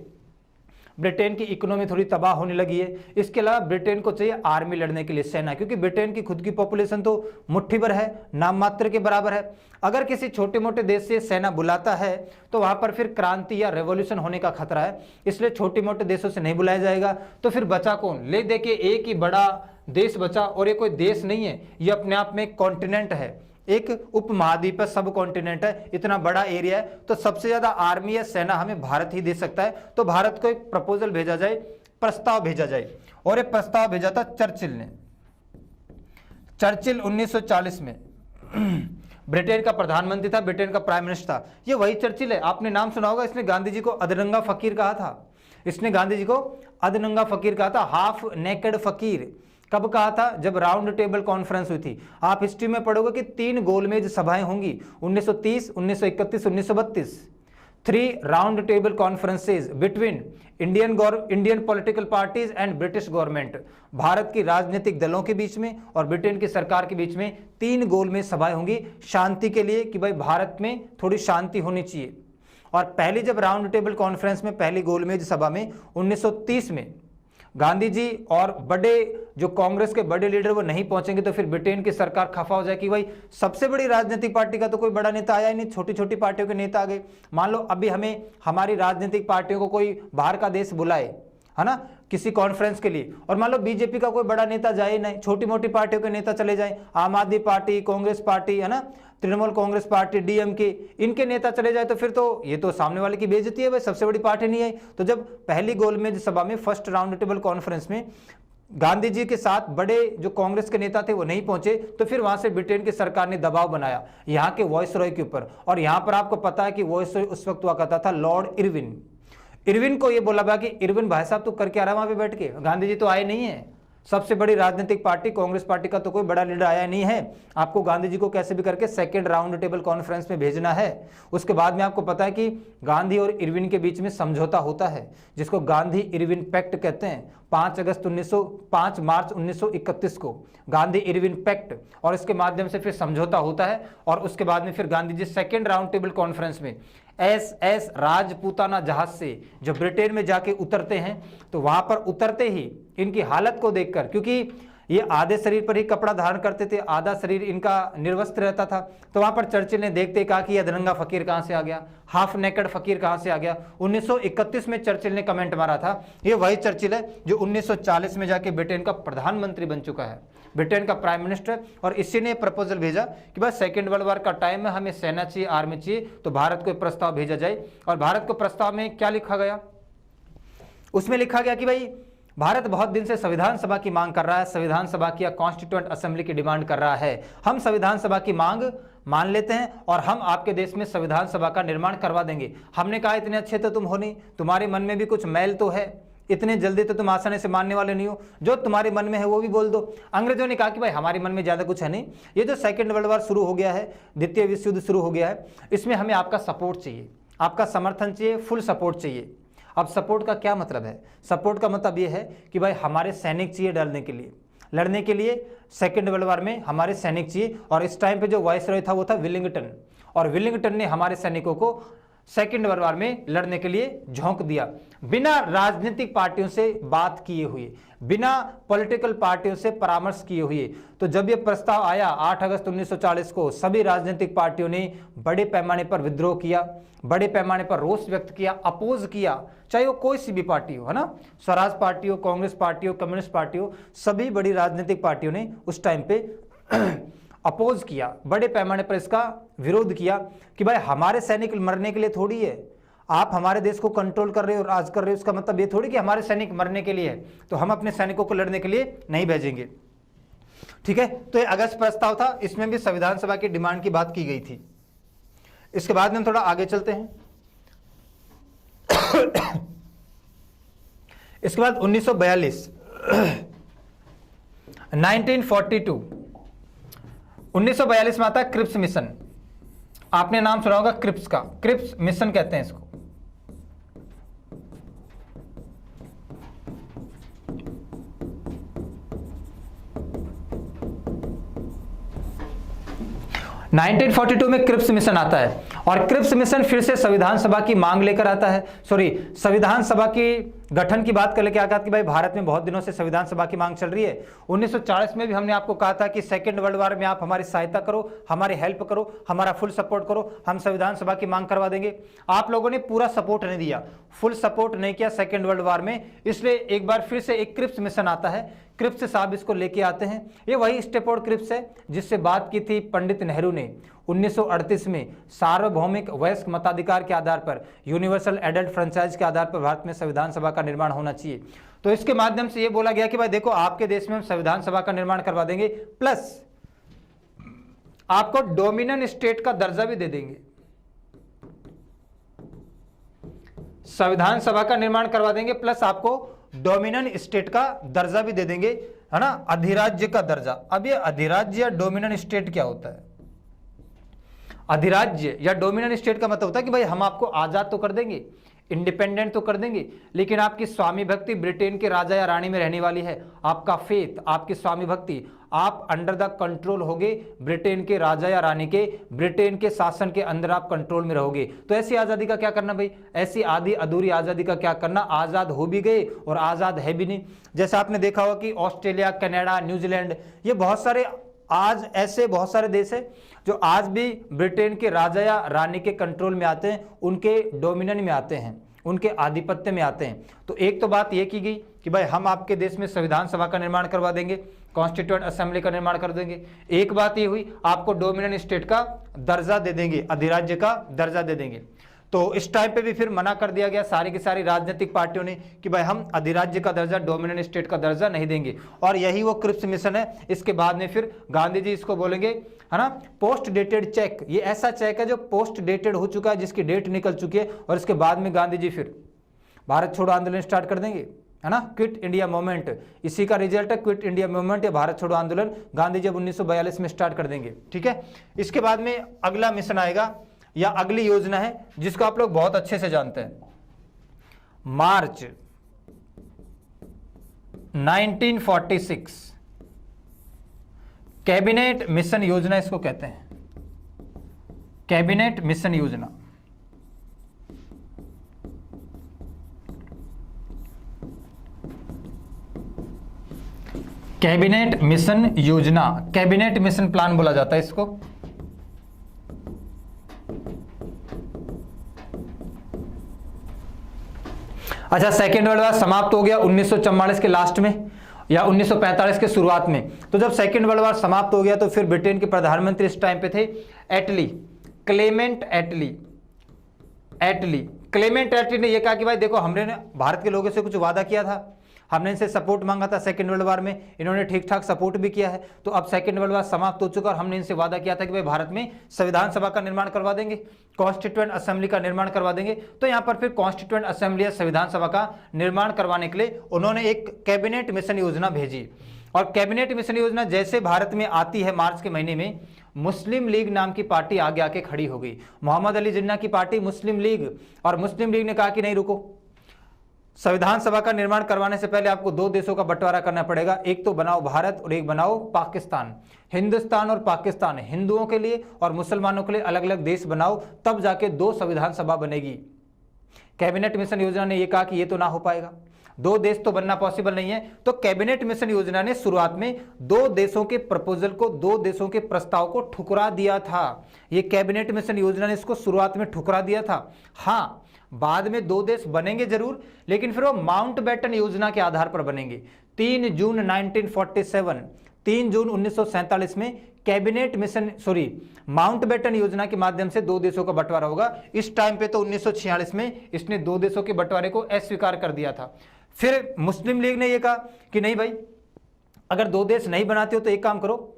ब्रिटेन की इकोनॉमी थोड़ी तबाह होने लगी है। इसके अलावा ब्रिटेन को चाहिए आर्मी लड़ने के लिए, सेना, क्योंकि ब्रिटेन की खुद की पॉपुलेशन तो मुट्ठी भर है, नाम मात्र के बराबर है। अगर किसी छोटे मोटे देश से सेना बुलाता है तो वहां पर फिर क्रांति या रेवोल्यूशन होने का खतरा है, इसलिए छोटे मोटे देशों से नहीं बुलाया जाएगा। तो फिर बचा कौन? ले देखिए एक ही बड़ा देश बचा, और ये कोई देश नहीं है, ये अपने आप में एक कॉन्टिनेंट है, एक उपमहाद्वीप है, सब कॉन्टिनेंट है, इतना बड़ा एरिया है। तो सबसे ज्यादा आर्मी या सेना हमें भारत ही दे सकता है। तो भारत को एक प्रपोजल भेजा जाए, प्रस्ताव भेजा जाए, और एक प्रस्ताव भेजा था चर्चिल ने। चर्चिल 1940 में ब्रिटेन का प्रधानमंत्री था, ब्रिटेन का प्राइम मिनिस्टर था। ये वही चर्चिल है, आपने नाम सुना होगा। इसने गांधी जी को अधनंगा फकीर कहा था, इसने गांधी जी को अधनंगा फकीर कहा था, हाफ नेकेड फकीर। कब कहा था? जब राउंड टेबल कॉन्फ्रेंस हुई थी। आप हिस्ट्री में पढ़ोगे कि 3 गोलमेज सभाएं होंगी, 1930, 1931, 1932। 3 round table conferences between Indian political parties and British government. Bharat की राजनीतिक दलों के बीच में और ब्रिटेन की सरकार के बीच में 3 गोलमेज सभाएं होंगी, शांति के लिए, कि भाई भारत में थोड़ी शांति होनी चाहिए। और पहली जब राउंड टेबल कॉन्फ्रेंस में, पहली गोलमेज सभा में 1930 में गांधी जी और बड़े जो कांग्रेस के बड़े लीडर वो नहीं पहुंचेंगे, तो फिर ब्रिटेन की सरकार खफा हो जाएगी, भाई सबसे बड़ी राजनीतिक पार्टी का तो कोई बड़ा नेता आया ही नहीं, छोटी छोटी पार्टियों के नेता आ गए। मान लो अभी हमें हमारी राजनीतिक पार्टियों को कोई बाहर का देश बुलाए, है ना, किसी कॉन्फ्रेंस के लिए, और मान लो बीजेपी का कोई बड़ा नेता जाए नहीं, छोटी मोटी पार्टियों के नेता चले जाएं, आम आदमी पार्टी, कांग्रेस पार्टी, है ना, तृणमूल कांग्रेस पार्टी, डीएमके, इनके नेता चले जाए, तो फिर तो ये तो सामने वाले की बेइज्जती है, भाई सबसे बड़ी पार्टी नहीं आई। तो जब पहली गोलमेज सभा में, फर्स्ट राउंड टेबल कॉन्फ्रेंस में गांधी जी के साथ बड़े जो कांग्रेस के नेता थे वो नहीं पहुंचे, तो फिर वहां से ब्रिटेन की सरकार ने दबाव बनाया यहाँ के वॉइसरॉय के ऊपर। और यहाँ पर आपको पता है कि वॉइसरॉय उस वक्त हुआ करता था लॉर्ड इरविन। इरविन को ये बोला गया कि इरविन भाई साहब तू कर क्या रहा वहां पे बैठ के, गांधी जी तो आए नहीं है, सबसे बड़ी राजनीतिक पार्टी कांग्रेस पार्टी का तो कोई बड़ा लीडर आया नहीं है, आपको गांधी जी को कैसे भी करके सेकंड राउंड टेबल कॉन्फ्रेंस में भेजना है। उसके बाद में आपको पता है कि गांधी और इरविन के बीच में समझौता होता है, जिसको गांधी इरविन पैक्ट कहते हैं। 5 मार्च 1931 को गांधी इरविन पैक्ट, और इसके माध्यम से फिर समझौता होता है। और उसके बाद में फिर Gandhi ji second round table conference में SS राजपूताना जहाज से जो ब्रिटेन में जाके उतरते हैं, तो वहां पर उतरते ही इनकी हालत को देखकर, क्योंकि ये आधे शरीर पर ही कपड़ा धारण करते थे, आधा शरीर इनका निर्वस्त्र रहता था, तो वहां पर चर्चिल ने देखते कहा कि ये अधनंगा फकीर कहां से आ गया, हाफ नेकेड फकीर कहां से आ गया। 1931 में चर्चिल ने कमेंट मारा था, ये वही चर्चिल है जो 1940 में जाके ब्रिटेन का प्रधानमंत्री बन चुका है, ब्रिटेन का प्राइम मिनिस्टर। और इसी ने प्रपोजल भेजा कि बस सेकेंड वर्ल्ड वॉर का टाइम है, हमें सेना चाहिए, आर्मी चाहिए, तो भारत को प्रस्ताव भेजा जाए। और भारत को प्रस्ताव में क्या लिखा गया? उसमें लिखा गया कि भाई भारत बहुत दिन से संविधान सभा की मांग कर रहा है, संविधान सभा की या कॉन्स्टिट्यूएंट असेंबली की डिमांड कर रहा है। हम संविधान सभा की मांग मान लेते हैं और हम आपके देश में संविधान सभा का निर्माण करवा देंगे। हमने कहा इतने अच्छे तो तुम हो नहीं, तुम्हारे मन में भी कुछ मैल तो है, इतने जल्दी तो तुम आसानी से मानने वाले नहीं हो, जो तुम्हारे मन में है वो भी बोल दो। अंग्रेजों ने कहा कि भाई हमारे मन में ज़्यादा कुछ है नहीं, ये जो सेकेंड वर्ल्ड वॉर शुरू हो गया है, द्वितीय विश्व युद्ध शुरू हो गया है, इसमें हमें आपका सपोर्ट चाहिए, आपका समर्थन चाहिए, फुल सपोर्ट चाहिए। अब सपोर्ट का क्या मतलब है? सपोर्ट का मतलब ये है कि भाई हमारे सैनिक चाहिए लड़ने के लिए सेकेंड वर्ल्ड वॉर में हमारे सैनिक चाहिए। और इस टाइम पे जो वाइसरॉय था वो था विलिंगटन, और विलिंगटन ने हमारे सैनिकों को सेकेंड वर्ल्ड वॉर में लड़ने के लिए झोंक दिया, बिना राजनीतिक पार्टियों से बात किए हुए, बिना पॉलिटिकल पार्टियों से परामर्श किए हुए। तो जब यह प्रस्ताव आया 8 अगस्त 1940 को, सभी राजनीतिक पार्टियों ने बड़े पैमाने पर विद्रोह किया, बड़े पैमाने पर रोष व्यक्त किया, अपोज किया, चाहे वो कोई सी भी पार्टी हो, है ना, स्वराज पार्टी हो, कांग्रेस पार्टी हो, कम्युनिस्ट पार्टी हो, सभी बड़ी राजनीतिक पार्टियों ने उस टाइम पे अपोज किया, बड़े पैमाने पर इसका विरोध किया कि भाई हमारे सैनिक मरने के लिए थोड़ी है, आप हमारे देश को कंट्रोल कर रहे हो, राज कर रहे हो, इसका मतलब ये थोड़ी कि हमारे सैनिक मरने के लिए है, तो हम अपने सैनिकों को लड़ने के लिए नहीं भेजेंगे। ठीक है, तो ये अगस्त प्रस्ताव था, इसमें भी संविधान सभा की डिमांड की बात की गई थी। इसके बाद में हम थोड़ा आगे चलते हैं। इसके बाद 1942 1942 में आता है क्रिप्स मिशन। आपने नाम सुना होगा क्रिप्स का, क्रिप्स मिशन कहते हैं इसको। नाइनटीन 42 में क्रिप्स मिशन आता है, और क्रिप्स मिशन फिर से संविधान सभा की मांग लेकर आता है, संविधान सभा की गठन की बात कर लेके आया कि भाई भारत में बहुत दिनों से संविधान सभा की मांग चल रही है। 1940 में भी हमने आपको कहा था कि सेकेंड वर्ल्ड वॉर में आप हमारी सहायता करो, हमारी हेल्प करो, हमारा फुल सपोर्ट करो, हम संविधान सभा की मांग करवा देंगे। आप लोगों ने पूरा सपोर्ट नहीं दिया, फुल सपोर्ट नहीं किया सेकेंड वर्ल्ड वॉर में, इसलिए एक बार फिर से एक क्रिप्स मिशन आता है। क्रिप्स साहब इसको लेके आते हैं, ये वही स्टेपफोर्ड क्रिप्स है जिससे बात की थी पंडित नेहरू ने 1938 में, सार्वभौमिक वयस्क मताधिकार के आधार पर, यूनिवर्सल एडल्ट फ्रेंचाइज के आधार पर भारत में संविधान सभा का निर्माण होना चाहिए। तो इसके माध्यम से ये बोला गया कि भाई देखो आपके देश में हम संविधान सभा का निर्माण करवा देंगे, प्लस आपको डोमिनियन स्टेट का दर्जा भी दे देंगे। संविधान सभा का निर्माण करवा देंगे, प्लस आपको डोमिनियन स्टेट का दर्जा भी दे देंगे, है ना, अधिराज्य का दर्जा। अब ये अधिराज्य या डोमिनियन स्टेट क्या होता है? अधिराज्य या डोमिनियन स्टेट का मतलब होता है कि भाई हम आपको आजाद तो कर देंगे, इंडिपेंडेंट तो कर देंगे, लेकिन आपकी स्वामी भक्ति ब्रिटेन के राजा या रानी में रहने वाली है। आपका फेथ, आपकी स्वामी भक्ति, आप अंडर द कंट्रोल होगे ब्रिटेन के राजा या रानी के, ब्रिटेन के शासन के अंदर आप कंट्रोल में रहोगे। तो ऐसी आज़ादी का क्या करना भाई? ऐसी आधी अधूरी आज़ादी का क्या करना? आज़ाद हो भी गए और आज़ाद है भी नहीं। जैसे आपने देखा होगा कि ऑस्ट्रेलिया, कनाडा, न्यूजीलैंड, ये बहुत सारे आज ऐसे बहुत सारे देश हैं जो आज भी ब्रिटेन के राजा या रानी के कंट्रोल में आते हैं, उनके डोमिनियन में आते हैं, उनके आधिपत्य में आते हैं। तो एक तो बात यह की गई कि भाई हम आपके देश में संविधान सभा का निर्माण करवा देंगे, कॉन्स्टिट्यूएंट असेंबली का निर्माण कर देंगे। एक बात ये हुई, आपको डोमिनियन स्टेट का दर्जा दे देंगे, अधिराज्य का दर्जा दे देंगे। तो इस टाइम पे भी फिर मना कर दिया गया सारी की सारी राजनीतिक पार्टियों ने कि भाई हम अधिराज्य का दर्जा, डोमिनियन स्टेट का दर्जा नहीं देंगे। और यही वो क्रिप्स मिशन है। इसके बाद में फिर गांधी जी इसको बोलेंगे, है ना, पोस्ट डेटेड चेक। ये ऐसा चेक है जो पोस्ट डेटेड हो चुका है, जिसकी डेट निकल चुकी है, और इसके बाद में गांधी जी फिर भारत छोड़ो आंदोलन स्टार्ट कर देंगे, है ना, क्विट इंडिया मूवमेंट। इसी का रिजल्ट है क्विट इंडिया मूवमेंट या भारत छोड़ो आंदोलन। गांधी जी 1942 में स्टार्ट कर देंगे। ठीक है, इसके बाद में अगला मिशन आएगा या अगली योजना है जिसको आप लोग बहुत अच्छे से जानते हैं, मार्च 1946 कैबिनेट मिशन योजना इसको कहते हैं, कैबिनेट मिशन योजना। कैबिनेट मिशन योजना, कैबिनेट मिशन प्लान बोला जाता है इसको। अच्छा, सेकेंड वर्ल्ड वॉर समाप्त हो गया 1944 के लास्ट में या 1945 के शुरुआत में। तो जब सेकेंड वर्ल्ड वॉर समाप्त हो गया तो फिर ब्रिटेन के प्रधानमंत्री इस टाइम पे थे एटली, क्लेमेंट एटली। क्लेमेंट एटली ने यह कहा कि भाई देखो हमने भारत के लोगों से कुछ वादा किया था, हमने इनसे सपोर्ट मांगा था सेकेंड वर्ल्ड वार में, इन्होंने ठीक ठाक सपोर्ट भी किया है। तो अब सेकेंड वर्ल्ड वार समाप्त हो चुका और हमने इनसे वादा किया था कि भाई भारत में संविधान सभा का निर्माण करवा देंगे, कॉन्स्टिट्यूएंट असेंबली का निर्माण करवा देंगे। तो यहाँ पर फिर कॉन्स्टिट्यूएंट असेंबली या संविधान सभा का निर्माण करवाने के लिए उन्होंने एक कैबिनेट मिशन योजना भेजी। और कैबिनेट मिशन योजना जैसे भारत में आती है मार्च के महीने में, मुस्लिम लीग नाम की पार्टी आगे आके खड़ी हो गई। मोहम्मद अली जिन्ना की पार्टी मुस्लिम लीग, और मुस्लिम लीग ने कहा कि नहीं रुको, संविधान सभा का निर्माण करवाने से पहले आपको दो देशों का बंटवारा करना पड़ेगा, एक तो बनाओ भारत और एक बनाओ पाकिस्तान। हिंदुस्तान और पाकिस्तान, हिंदुओं के लिए और मुसलमानों के लिए अलग अलग देश बनाओ, तब जाके दो संविधान सभा बनेगी। कैबिनेट मिशन योजना ने यह कहा कि यह तो ना हो पाएगा, दो देश तो बनना पॉसिबल नहीं है। तो कैबिनेट मिशन योजना ने शुरुआत में दो देशों के प्रपोजल को, दो देशों के प्रस्ताव को ठुकरा दिया था। यह कैबिनेट मिशन योजना ने इसको शुरुआत में ठुकरा दिया था। हाँ, बाद में दो देश बनेंगे जरूर, लेकिन फिर वो माउंटबेटन योजना के आधार पर बनेंगे। 3 जून 1947 में कैबिनेट मिशन माउंटबेटन योजना के माध्यम से दो देशों का बंटवारा होगा। इस टाइम पे तो 1946 में इसने दो देशों के बंटवारे को अस्वीकार कर दिया था। फिर मुस्लिम लीग ने यह कहा कि नहीं भाई, अगर दो देश नहीं बनाते हो तो एक काम करो,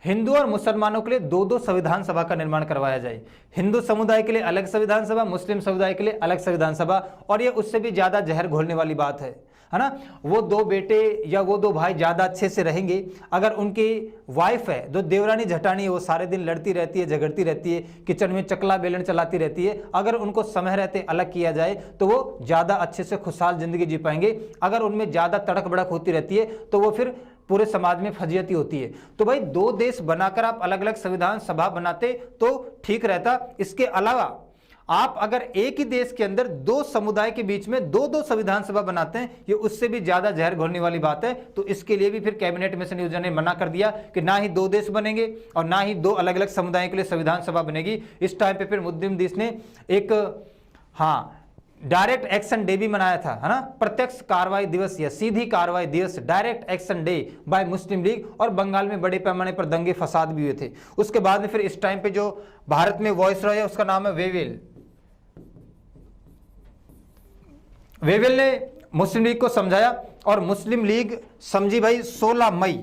हिंदू और मुसलमानों के लिए दो दो संविधान सभा का निर्माण करवाया जाए। हिंदू समुदाय के लिए अलग संविधान सभा, मुस्लिम समुदाय के लिए अलग संविधान सभा। और ये उससे भी ज्यादा जहर घोलने वाली बात है ना। वो दो बेटे या वो दो भाई ज्यादा अच्छे से रहेंगे अगर उनकी वाइफ है, जो देवरानी झटानी है, वो सारे दिन लड़ती रहती है, झगड़ती रहती है, किचन में चकला बेलन चलाती रहती है, अगर उनको समय रहते अलग किया जाए तो वो ज्यादा अच्छे से खुशहाल जिंदगी जी पाएंगे। अगर उनमें ज्यादा तड़क भड़क होती रहती है तो वो फिर पूरे समाज में फजीयती होती है। तो भाई दो देश बनाकर आप अलग अलग संविधान सभा बनाते तो ठीक रहता। इसके अलावा आप अगर एक ही देश के अंदर दो समुदाय के बीच में दो दो संविधान सभा बनाते हैं, ये उससे भी ज्यादा जहर घोलने वाली बात है। तो इसके लिए भी फिर कैबिनेट मिशन योजना ने मना कर दिया कि ना ही दो देश बनेंगे और ना ही दो अलग अलग समुदायों के लिए संविधान सभा बनेगी। इस टाइम पे फिर मुस्लिम देश ने एक डायरेक्ट एक्शन डे भी मनाया था, है ना, प्रत्यक्ष कार्रवाई दिवस या सीधी कार्रवाई दिवस, डायरेक्ट एक्शन डे बाय मुस्लिम लीग। और बंगाल में बड़े पैमाने पर दंगे फसाद भी हुए थे। उसके बाद में फिर इस टाइम पे जो भारत में वॉइस रॉय है उसका नाम है वेवेल। वेवेल ने मुस्लिम लीग को समझाया और मुस्लिम लीग समझी भाई 16 मई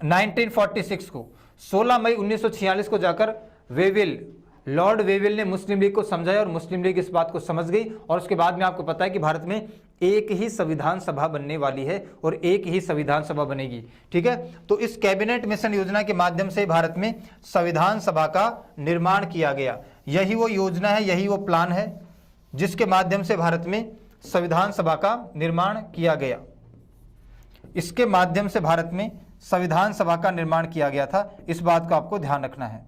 1946 को, 16 मई 1946 को जाकर लॉर्ड वेवेल ने मुस्लिम लीग को समझाया और मुस्लिम लीग इस बात को समझ गई। और उसके बाद में आपको पता है कि भारत में एक ही संविधान सभा बनने वाली है और एक ही संविधान सभा बनेगी। ठीक है, तो इस कैबिनेट मिशन योजना के माध्यम से भारत में संविधान सभा का निर्माण किया गया। यही वो योजना है, यही वो प्लान है जिसके माध्यम से भारत में संविधान सभा का निर्माण किया गया। इसके माध्यम से भारत में संविधान सभा का निर्माण किया गया था। इस बात को आपको ध्यान रखना है,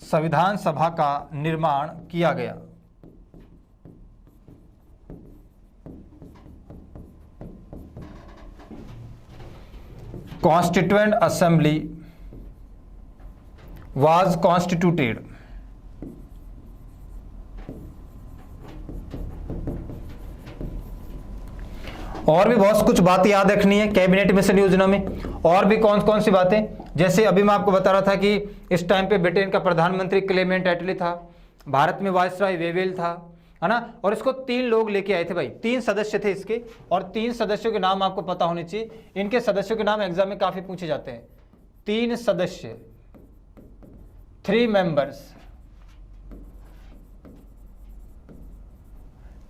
संविधान सभा का निर्माण किया गया। Constituent assembly was constituted. और भी बहुत कुछ बातें याद रखनी है कैबिनेट मिशन योजना में। और भी कौन कौन सी बातें, जैसे अभी मैं आपको बता रहा था कि इस टाइम पे ब्रिटेन का प्रधानमंत्री क्लेमेंट एटली था, भारत में वायसराय वेवेल था, है ना। और इसको 3 लोग लेके आए थे भाई, 3 सदस्य थे इसके, और 3 सदस्यों के नाम आपको पता होने चाहिए। इनके सदस्यों के नाम एग्जाम में काफी पूछे जाते हैं। 3 सदस्य, 3 मेंबर्स,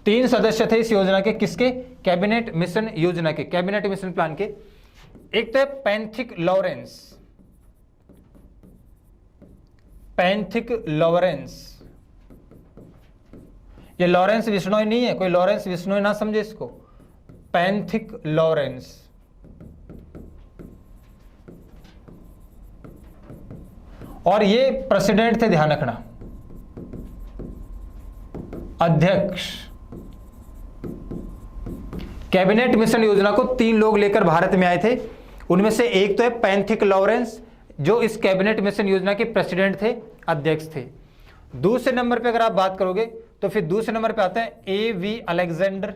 3 सदस्य थे इस योजना के। किसके? कैबिनेट मिशन योजना के, कैबिनेट मिशन प्लान के। एक तो पैंथिक लॉरेंस, ये लॉरेंस बिश्नोई नहीं है, कोई लॉरेंस बिश्नोई ना समझे इसको, पैंथिक लॉरेंस। और ये प्रेसिडेंट थे, ध्यान रखना, अध्यक्ष। कैबिनेट मिशन योजना को 3 लोग लेकर भारत में आए थे। उनमें से एक तो है पैंथिक लॉरेंस, जो इस कैबिनेट मिशन योजना के प्रेसिडेंट थे, अध्यक्ष थे। दूसरे नंबर पे अगर आप बात करोगे तो फिर दूसरे नंबर पे आता है ए.वी. अलेक्जेंडर।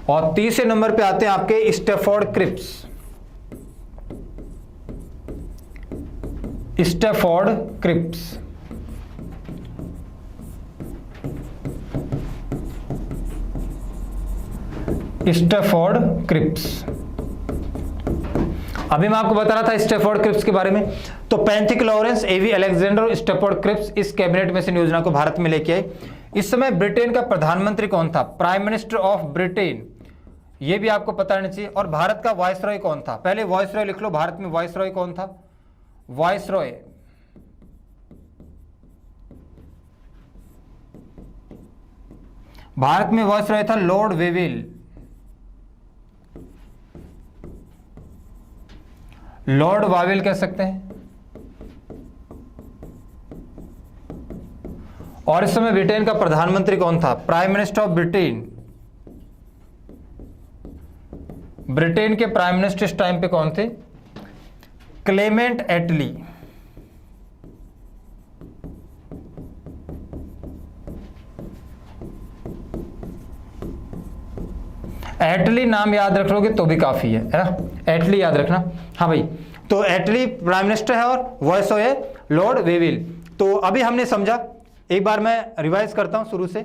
और तीसरे नंबर पे आते हैं आपके Stafford Cripps. Stafford Cripps, Stafford Cripps. अभी मैं आपको बता रहा था स्टैफोर्ड क्रिप्स के बारे में। तो पैंथिक लॉरेंस, एवी अलेक्जेंडर और स्टैफोर्ड क्रिप्स इस कैबिनेट मिशन योजना को भारत में लेके आए। इस समय ब्रिटेन का प्रधानमंत्री कौन था? प्राइम मिनिस्टर ऑफ ब्रिटेन, ये भी आपको पता रहना चाहिए। और भारत का वायसरॉय कौन था? पहले वायसरॉय लिख लो, भारत में वायसरॉय कौन था? वायसरॉय भारत में वायसरॉय था लॉर्ड वेवेल। लॉर्ड वावेल कह सकते हैं। और इस समय ब्रिटेन का प्रधानमंत्री कौन था? Prime minister of Britain. Britain के प्राइम मिनिस्टर इस टाइम पे कौन थे? क्लेमेंट एटली। एटली नाम याद रख लोगे तो भी काफी है ना, एटली याद रखना। हाँ भाई, तो एटली प्राइम मिनिस्टर है और वायसरॉय है लॉर्ड वेविल। तो अभी हमने समझा, एक बार मैं रिवाइज करता हूं शुरू से।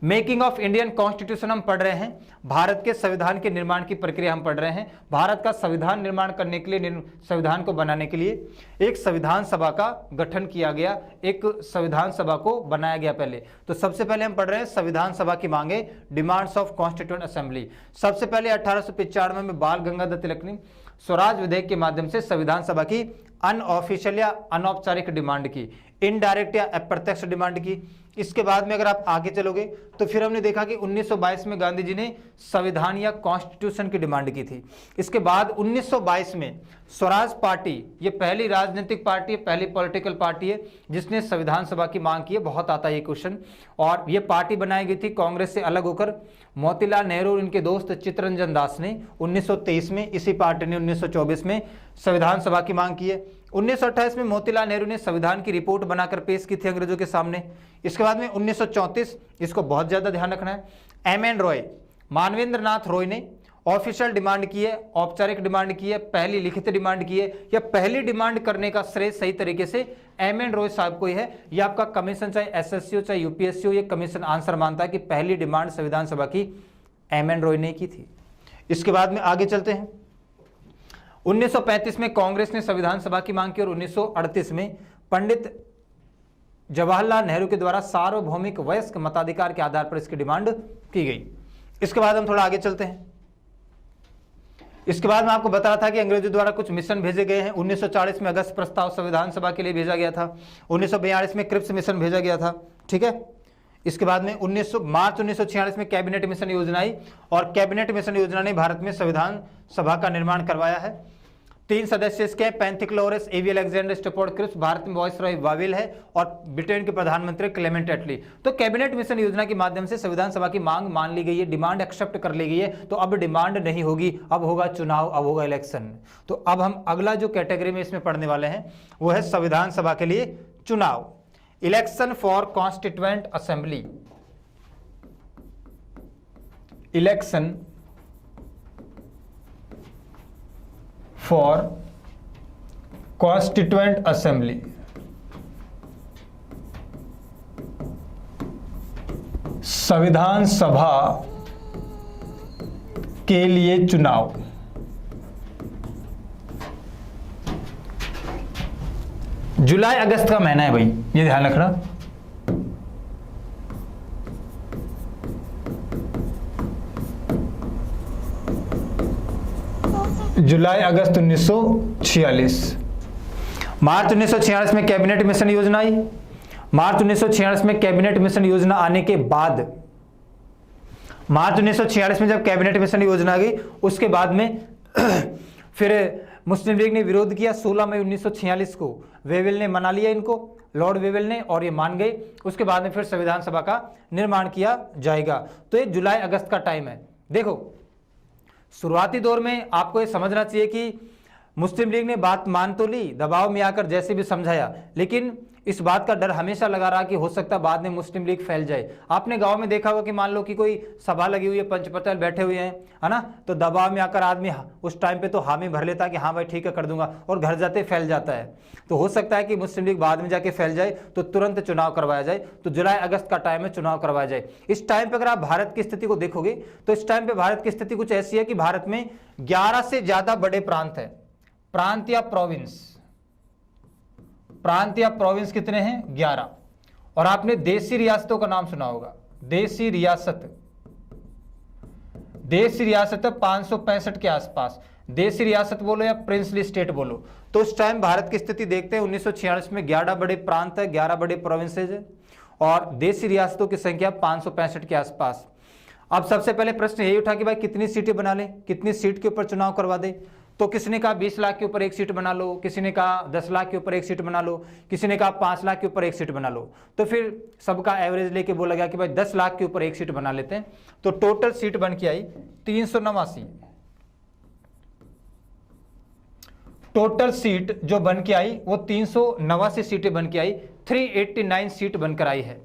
मेकिंग ऑफ इंडियन कॉन्स्टिट्यूशन हम पढ़ रहे हैं, भारत के संविधान के निर्माण की प्रक्रिया हम पढ़ रहे हैं। भारत का संविधान निर्माण करने के लिए, संविधान को बनाने के लिए एक संविधान सभा का गठन किया गया, एक संविधान सभा को बनाया गया पहले। तो सबसे पहले हम पढ़ रहे हैं संविधान सभा की मांगे, डिमांड्स ऑफ कॉन्स्टिट्यूएंट असेंबली। सबसे पहले 1895 में बाल गंगाधर तिलक ने स्वराज विधेयक के माध्यम से संविधान सभा की अनऑफिशियल या अनौपचारिक डिमांड की, इनडायरेक्ट या अप्रत्यक्ष डिमांड की। इसके बाद में अगर आप आगे चलोगे तो फिर हमने देखा कि 1922 में गांधी जी ने संविधान या कॉन्स्टिट्यूशन की डिमांड की थी। इसके बाद 1922 में स्वराज पार्टी, ये पहली राजनीतिक पार्टी है, पहली पॉलिटिकल पार्टी है जिसने संविधान सभा की मांग की है। बहुत आता है ये क्वेश्चन। और ये पार्टी बनाई गई थी कांग्रेस से अलग होकर। मोतीलाल नेहरू और इनके दोस्त चित्तरंजन दास ने 1923 में, इसी पार्टी ने 1924 में संविधान सभा की मांग की है। 1928 में मोतीलाल नेहरू ने संविधान की रिपोर्ट बनाकर पेश की थी अंग्रेजों के सामने। इसके बाद में 1934, इसको बहुत ज्यादा ध्यान रखना है, एम.एन. रॉय, मानवेंद्र नाथ रॉय ने ऑफिशियल डिमांड की है, औपचारिक डिमांड की है, पहली लिखित डिमांड की है। या पहली डिमांड करने का श्रेय सही तरीके से एम.एन. रॉय साहब को ही है। यह आपका कमीशन, चाहे एसएससी हो चाहे यूपीएससी हो, ये कमीशन आंसर मानता है कि पहली डिमांड संविधान सभा की एम.एन. रॉय ने की थी। इसके बाद में आगे चलते हैं। 1935 में कांग्रेस ने संविधान सभा की मांग की और 1938 में पंडित जवाहरलाल नेहरू के द्वारा सार्वभौमिक वयस्क मताधिकार के आधार पर इसकी डिमांड की गई। इसके बाद हम थोड़ा आगे चलते हैं। इसके बाद मैं आपको बता रहा था कि अंग्रेजों द्वारा कुछ मिशन भेजे गए हैं। 1940 में अगस्त प्रस्ताव संविधान सभा के लिए भेजा गया था। 1942 में क्रिप्स मिशन भेजा गया था, ठीक है। इसके बाद में मार्च 1946 में कैबिनेट मिशन योजना आई और कैबिनेट मिशन योजना ने भारत में संविधान सभा का निर्माण करवाया है। 3 सदस्य इसके, पैंथिक लॉरेंस, एवी अलेक्जेंडर, स्टैफोर्ड क्रिप्स। भारत में वायसरॉय वावेल है और ब्रिटेन के प्रधानमंत्री क्लेमेंट एटली। तो कैबिनेट मिशन योजना के माध्यम से संविधान सभा की मांग मान ली गई है, डिमांड एक्सेप्ट कर ली गई है। तो अब डिमांड नहीं होगी, अब होगा चुनाव, अब होगा इलेक्शन। तो अब हम अगला जो कैटेगरी में इसमें पढ़ने वाले हैं वो है संविधान सभा के लिए चुनाव, election for constituent assembly. Election for constituent assembly. संविधान सभा के लिए चुनाव। जुलाई अगस्त का महीना है भाई, ये ध्यान रखना। जुलाई अगस्त 1946। मार्च 1946 में कैबिनेट मिशन योजना आई। मार्च 1946 में कैबिनेट मिशन योजना आने के बाद, मार्च 1946 में जब कैबिनेट मिशन योजना आ गई उसके बाद में फिर मुस्लिम लीग ने विरोध किया। 16 मई 1946 को वेवेल ने मना लिया इनको, लॉर्ड वेवेल ने, और ये मान गए। उसके बाद में फिर संविधान सभा का निर्माण किया जाएगा। तो ये जुलाई अगस्त का टाइम है। देखो, शुरुआती दौर में आपको ये समझना चाहिए कि मुस्लिम लीग ने बात मान तो ली, दबाव में आकर जैसे भी समझाया, लेकिन इस बात का डर हमेशा लगा रहा कि हो सकता है बाद में मुस्लिम लीग फैल जाए। आपने गांव में देखा होगा कि मान लो कि कोई सभा लगी हुई है, पंच पटेल बैठे हुए हैं, है ना, तो दबाव में आकर आदमी उस टाइम पे तो हामी भर लेता कि हाँ भाई ठीक है कर दूंगा, और घर जाते फैल जाता है। तो हो सकता है कि मुस्लिम लीग बाद में जाके फैल जाए तो तुरंत चुनाव करवाया जाए, तो जुलाई अगस्त का टाइम में चुनाव करवाया जाए। इस टाइम पर अगर आप भारत की स्थिति को देखोगे तो इस टाइम पे भारत की स्थिति कुछ ऐसी है कि भारत में 11 से ज्यादा बड़े प्रांत है। प्रांत या प्रोविंस, प्रांत या प्रोविंस कितने हैं? 11। और आपने देशी रियासतों का नाम सुना होगा, देशी रियासत, देशी रियासत 565 के आसपास। देशी रियासत बोलो या प्रिंसली स्टेट बोलो। तो उस टाइम भारत की स्थिति देखते हैं 1946 में 11 बड़े प्रांत है, 11 बड़े प्रोविंसेज है और देशी रियासतों की संख्या 565 के आसपास। अब सबसे पहले प्रश्न यही उठा कि भाई कितनी सीटें बना लें, कितनी सीट के ऊपर चुनाव करवा दे। तो किसी ने कहा 20 लाख के ऊपर एक सीट बना लो, किसी ने कहा 10 लाख के ऊपर एक सीट बना लो, किसी ने कहा 5 लाख के ऊपर एक सीट बना लो। तो फिर सबका एवरेज लेके बोला गया कि भाई 10 लाख के ऊपर एक सीट बना लेते हैं। तो टोटल सीट बन के आई 389। टोटल सीट जो बन के आई वो 389 सीटें बन के आई, 389 सीट बनकर आई है।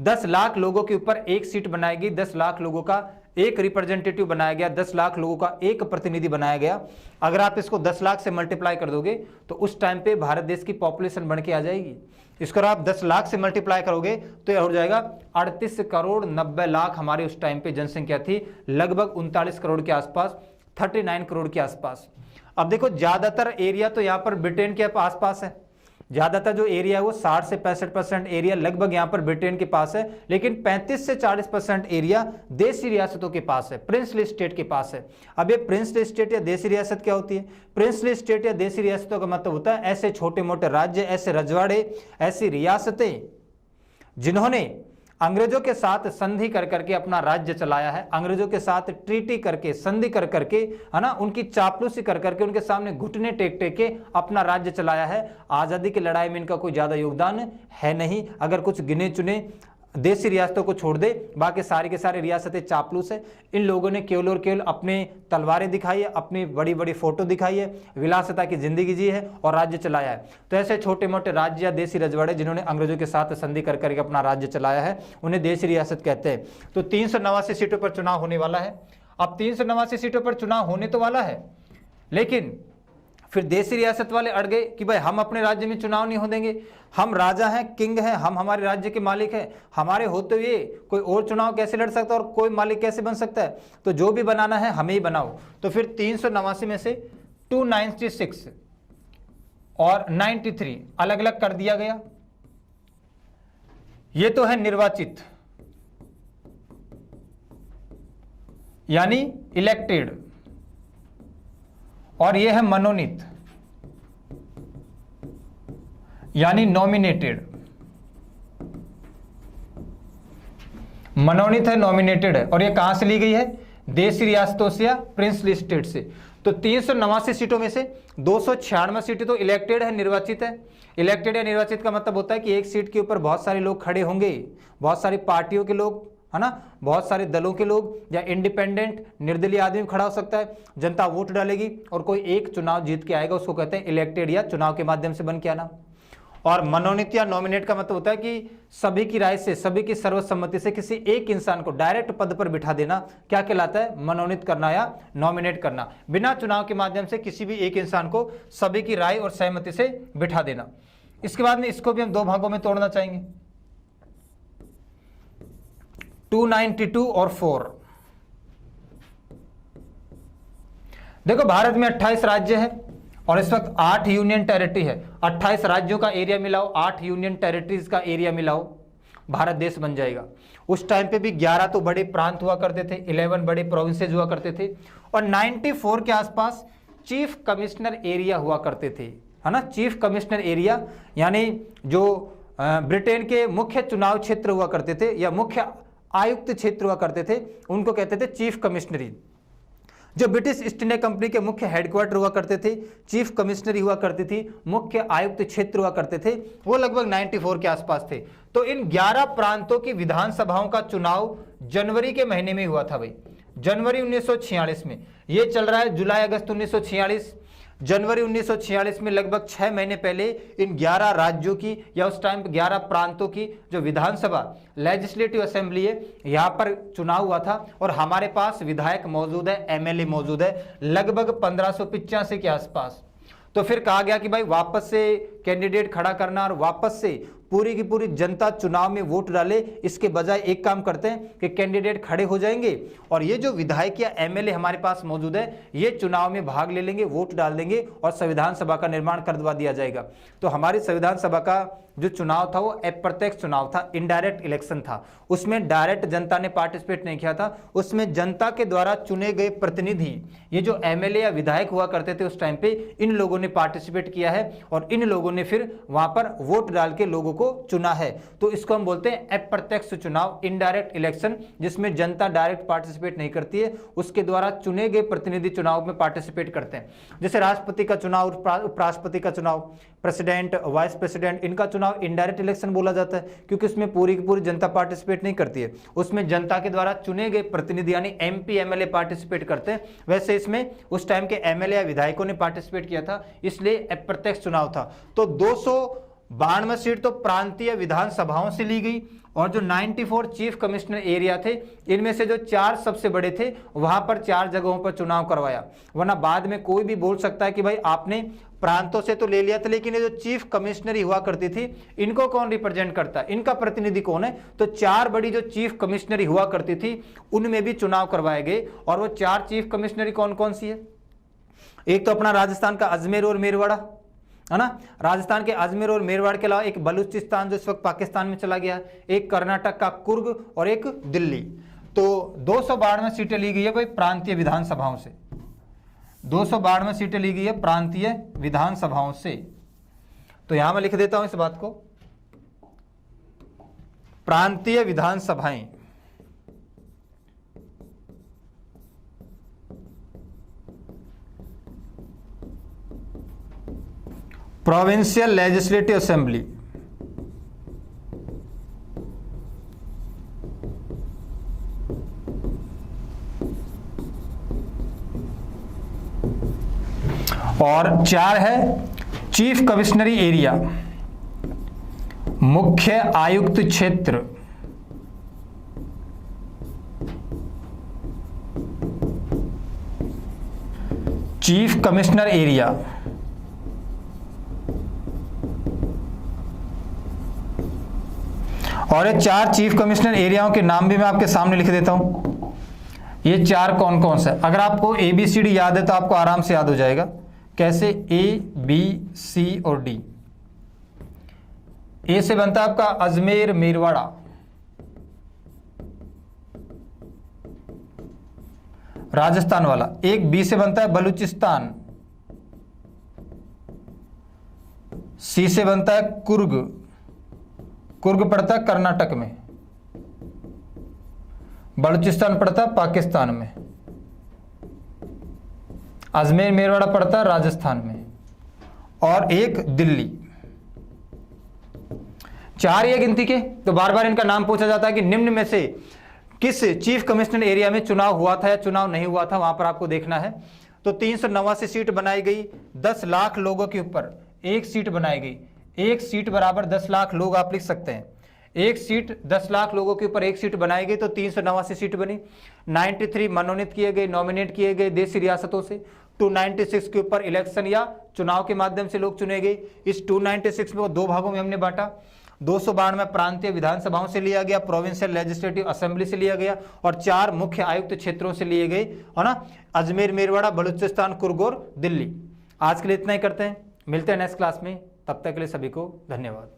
10 लाख लोगों के ऊपर एक सीट बनाएगी, 10 लाख लोगों का एक रिप्रेजेंटेटिव बनाया गया, 10 लाख लोगों का एक प्रतिनिधि बनाया गया। अगर आप इसको 10 लाख से मल्टीप्लाई कर दोगे तो उस टाइम पे भारत देश की पॉपुलेशन बन के आ जाएगी। इसको आप 10 लाख से मल्टीप्लाई करोगे तो यह हो जाएगा 38 करोड़ 90 लाख हमारे उस टाइम पे जनसंख्या थी, लगभग 39 करोड़ के आसपास, 39 करोड़ के आसपास। अब देखो ज्यादातर एरिया तो यहाँ पर ब्रिटेन के आसपास है, ज्यादातर जो एरिया है वो 60 से 65% एरिया लगभग यहां पर ब्रिटेन के पास है, लेकिन 35 से 40% एरिया देशी रियासतों के पास है, प्रिंसली स्टेट के पास है। अब ये प्रिंसली स्टेट या देशी रियासत क्या होती है? प्रिंसली स्टेट या देशी रियासतों का मतलब होता है ऐसे छोटे मोटे राज्य, ऐसे रजवाड़े, ऐसी रियासतें जिन्होंने अंग्रेजों के साथ संधि कर करके अपना राज्य चलाया है, अंग्रेजों के साथ ट्रीटी करके, संधि कर करके, है ना, उनकी चापलूसी कर करके, उनके सामने घुटने टेक टेक के अपना राज्य चलाया है। आजादी की लड़ाई में इनका कोई ज्यादा योगदान है नहीं, अगर कुछ गिने चुने देशी रियासतों को छोड़ दे, बाकी सारी के सारी रियासतें चापलूस है। इन लोगों ने केवल और केवल अपने तलवारें दिखाई है, अपनी बड़ी बड़ी फोटो दिखाई है, विलासिता की जिंदगी जी है और राज्य चलाया है। तो ऐसे छोटे मोटे राज्य या देशी रजवाड़े जिन्होंने अंग्रेजों के साथ संधि कर करके अपना राज्य चलाया है, उन्हें देशी रियासत कहते हैं। तो 389 सीटों पर चुनाव होने वाला है। अब 389 सीटों पर चुनाव होने तो वाला है, लेकिन फिर देशी रियासत वाले अड़ गए कि भाई हम अपने राज्य में चुनाव नहीं हो देंगे, हम राजा हैं, किंग हैं, हम हमारे राज्य के मालिक हैं, हमारे होते हुए कोई और चुनाव कैसे लड़ सकता है और कोई मालिक कैसे बन सकता है? तो जो भी बनाना है हमें ही बनाओ। तो फिर 389 में से 296 और 93 अलग अलग कर दिया गया। ये तो है निर्वाचित यानी इलेक्टेड, और यह है मनोनीत यानी नॉमिनेटेड। मनोनीत है, नॉमिनेटेड है, और यह कहां से ली गई है? देशी रियासतों से या प्रिंसली स्टेट से। तो 389 सीटों में से 296 सीटें तो इलेक्टेड है, निर्वाचित है। इलेक्टेड या निर्वाचित का मतलब होता है कि एक सीट के ऊपर बहुत सारे लोग खड़े होंगे, बहुत सारी पार्टियों के लोग, है ना, बहुत सारे दलों के लोग, या इंडिपेंडेंट निर्दलीय आदमी खड़ा हो सकता है। जनता वोट डालेगी और कोई एक चुनाव जीत के आएगा, उसको कहते हैं इलेक्टेड या चुनाव के माध्यम से बन के आना। और मनोनीत या नॉमिनेट का मतलब होता है कि सभी की राय से, सभी की सर्वसम्मति से किसी एक इंसान को डायरेक्ट पद पर बिठा देना क्या कहलाता है? मनोनीत करना या नॉमिनेट करना। बिना चुनाव के माध्यम से किसी भी एक इंसान को सभी की राय और सहमति से बिठा देना। इसके बाद में इसको भी हम दो भागों में तोड़ना चाहेंगे, 292 और 4। देखो भारत में 28 राज्य है और इस वक्त 8 यूनियन टेरिटरी है। 28 राज्यों का एरिया मिलाओ, 8 यूनियन टेरिटरीज का एरिया मिलाओ, भारत देश बन जाएगा। उस टाइम पे भी 11 तो बड़े प्रांत हुआ करते थे, 11 बड़े प्रोविंसेज हुआ करते थे, और 94 के आसपास चीफ कमिश्नर एरिया हुआ करते थे, है ना। चीफ कमिश्नर एरिया यानी जो ब्रिटेन के मुख्य चुनाव क्षेत्र हुआ करते थे या मुख्य आयुक्त क्षेत्र हुआ करते थे, उनको कहते थे चीफ कमिश्नरी। जो ब्रिटिश ईस्ट इंडिया कंपनी के मुख्य हेडक्वार्टर हुआ करते थे, चीफ कमिश्नरी हुआ करती थी, मुख्य आयुक्त क्षेत्र हुआ करते थे, वो लगभग 94 के आसपास थे। तो इन 11 प्रांतों की विधानसभाओं का चुनाव जनवरी के महीने में हुआ था भाई, जनवरी 1946 में। ये चल रहा है जुलाई अगस्त 1946, जनवरी 1946 में लगभग 6 महीने पहले इन 11 राज्यों की या उस टाइम 11 प्रांतों की जो विधानसभा लेजिस्लेटिव असेंबली है, यहाँ पर चुनाव हुआ था और हमारे पास विधायक मौजूद है, एमएलए मौजूद है, लगभग 1585 के आसपास। तो फिर कहा गया कि भाई वापस से कैंडिडेट खड़ा करना और वापस से पूरी की पूरी जनता चुनाव में वोट डाले, इसके बजाय एक काम करते हैं कि कैंडिडेट खड़े हो जाएंगे और ये जो विधायक या एमएलए हमारे पास मौजूद है ये चुनाव में भाग ले लेंगे, वोट डाल देंगे और संविधान सभा का निर्माण करवा दिया जाएगा। तो हमारी संविधान सभा का जो चुनाव था वो अप्रत्यक्ष चुनाव था, इनडायरेक्ट इलेक्शन था। उसमें डायरेक्ट जनता ने पार्टिसिपेट नहीं किया था, उसमें जनता के द्वारा चुने गए प्रतिनिधि, ये जो एमएलए या विधायक हुआ करते थे उस टाइम पे, इन लोगों ने पार्टिसिपेट किया है और इन लोगों ने फिर वहां पर वोट डाल के लोगों को चुना है। तो इसको हम बोलते हैं अप्रत्यक्ष चुनाव, इनडायरेक्ट इलेक्शन, जिसमें जनता डायरेक्ट पार्टिसिपेट नहीं करती है, उसके द्वारा चुने गए प्रतिनिधि चुनाव में पार्टिसिपेट करते हैं। जैसे राष्ट्रपति का चुनाव, उपराष्ट्रपति का चुनाव, प्रेसिडेंट, वाइस प्रेसिडेंट, इनका चुनाव इनडायरेक्ट इलेक्शन बोला जाता है क्योंकि उसमें पूरी की पूरी जनता पार्टिसिपेट नहीं करती है, उसमें जनता के द्वारा चुने गए प्रतिनिधि यानी एमपी एमएलए पार्टिसिपेट करते हैं। वैसे इसमें उस टाइम के एमएलए या विधायकों ने पार्टिसिपेट किया था, इसलिए अप्रत्यक्ष चुनाव था। तो 292 सीट तो प्रांतीय विधानसभाओं से ली गई और जो 94 चीफ कमिश्नर एरिया थे, इनमें से जो 4 सबसे बड़े थे वहां पर 4 जगहों पर चुनाव करवाया। वरना बाद में कोई भी बोल सकता है कि भाई आपने प्रांतों से तो ले लिया था, लेकिन ये जो चीफ कमिश्नरी हुआ करती थी इनको कौन रिप्रेजेंट करता है, इनका प्रतिनिधि कौन है? तो 4 बड़ी जो चीफ कमिश्नरी हुआ करती थी उनमें भी चुनाव करवाए गए। और वो 4 चीफ कमिश्नरी कौन कौन सी है? एक तो अपना राजस्थान का अजमेर और मेरवाड़ा, है ना, राजस्थान के अजमेर और मेरवाड़ के अलावा एक बलूचिस्तान जो इस वक्त पाकिस्तान में चला गया, एक कर्नाटक का कुर्ग और एक दिल्ली। तो 292 सीटें ली गई है भाई प्रांतीय विधानसभाओं से, 292 सीटें ली गई है प्रांतीय विधानसभाओं से। तो यहां मैं लिख देता हूं इस बात को, प्रांतीय विधानसभाएं प्रोविंशियल लेजिस्लेटिव असेंबली, और 4 है चीफ कमिश्नरी एरिया, मुख्य आयुक्त क्षेत्र, चीफ कमिश्नर एरिया, और ये 4 चीफ कमिश्नर एरियाओं के नाम भी मैं आपके सामने लिख देता हूं। ये 4 कौन कौन से? अगर आपको ABCD याद है तो आपको आराम से याद हो जाएगा। कैसे? A, B, C और D। A से बनता है आपका अजमेर मेरवाड़ा, राजस्थान वाला। एक B से बनता है बलूचिस्तान, C से बनता है कुर्ग, कुर्ग पड़ता है कर्नाटक में, बलूचिस्तान पड़ता है पाकिस्तान में, अजमेर मेरवाड़ा पड़ता है राजस्थान में, और एक दिल्ली। 4 ये गिनती के। तो बार बार इनका नाम पूछा जाता है कि निम्न में से किस चीफ कमिश्नर एरिया में चुनाव हुआ था या चुनाव नहीं हुआ था, वहां पर आपको देखना है। तो 389 सीट बनाई गई, 10 लाख लोगों के ऊपर 1 सीट बनाई गई। 1 सीट बराबर 10 लाख लोग आप लिख सकते हैं। 1 सीट 10 लाख लोगों के ऊपर 1 सीट बनाई गई, तो 389 सीट बनी। 93 मनोनीत किए गए, नॉमिनेट किए गए देशी रियासतों से। 296 के ऊपर इलेक्शन या चुनाव के माध्यम से लोग चुने गए। इस 296 में 2 भागों में हमने बांटा। 292 प्रांतीय विधानसभाओं से लिया गया, प्रोविंशियल लेजिस्लेटिव असेंबली से लिया गया, और 4 मुख्य आयुक्त क्षेत्रों से लिए गए, है ना, अजमेर मेरवाड़ा, बलूचिस्तान, कुर्ग और दिल्ली। आज के लिए इतना ही करते हैं, मिलते हैं नेक्स्ट क्लास में। तब तक के लिए सभी को धन्यवाद।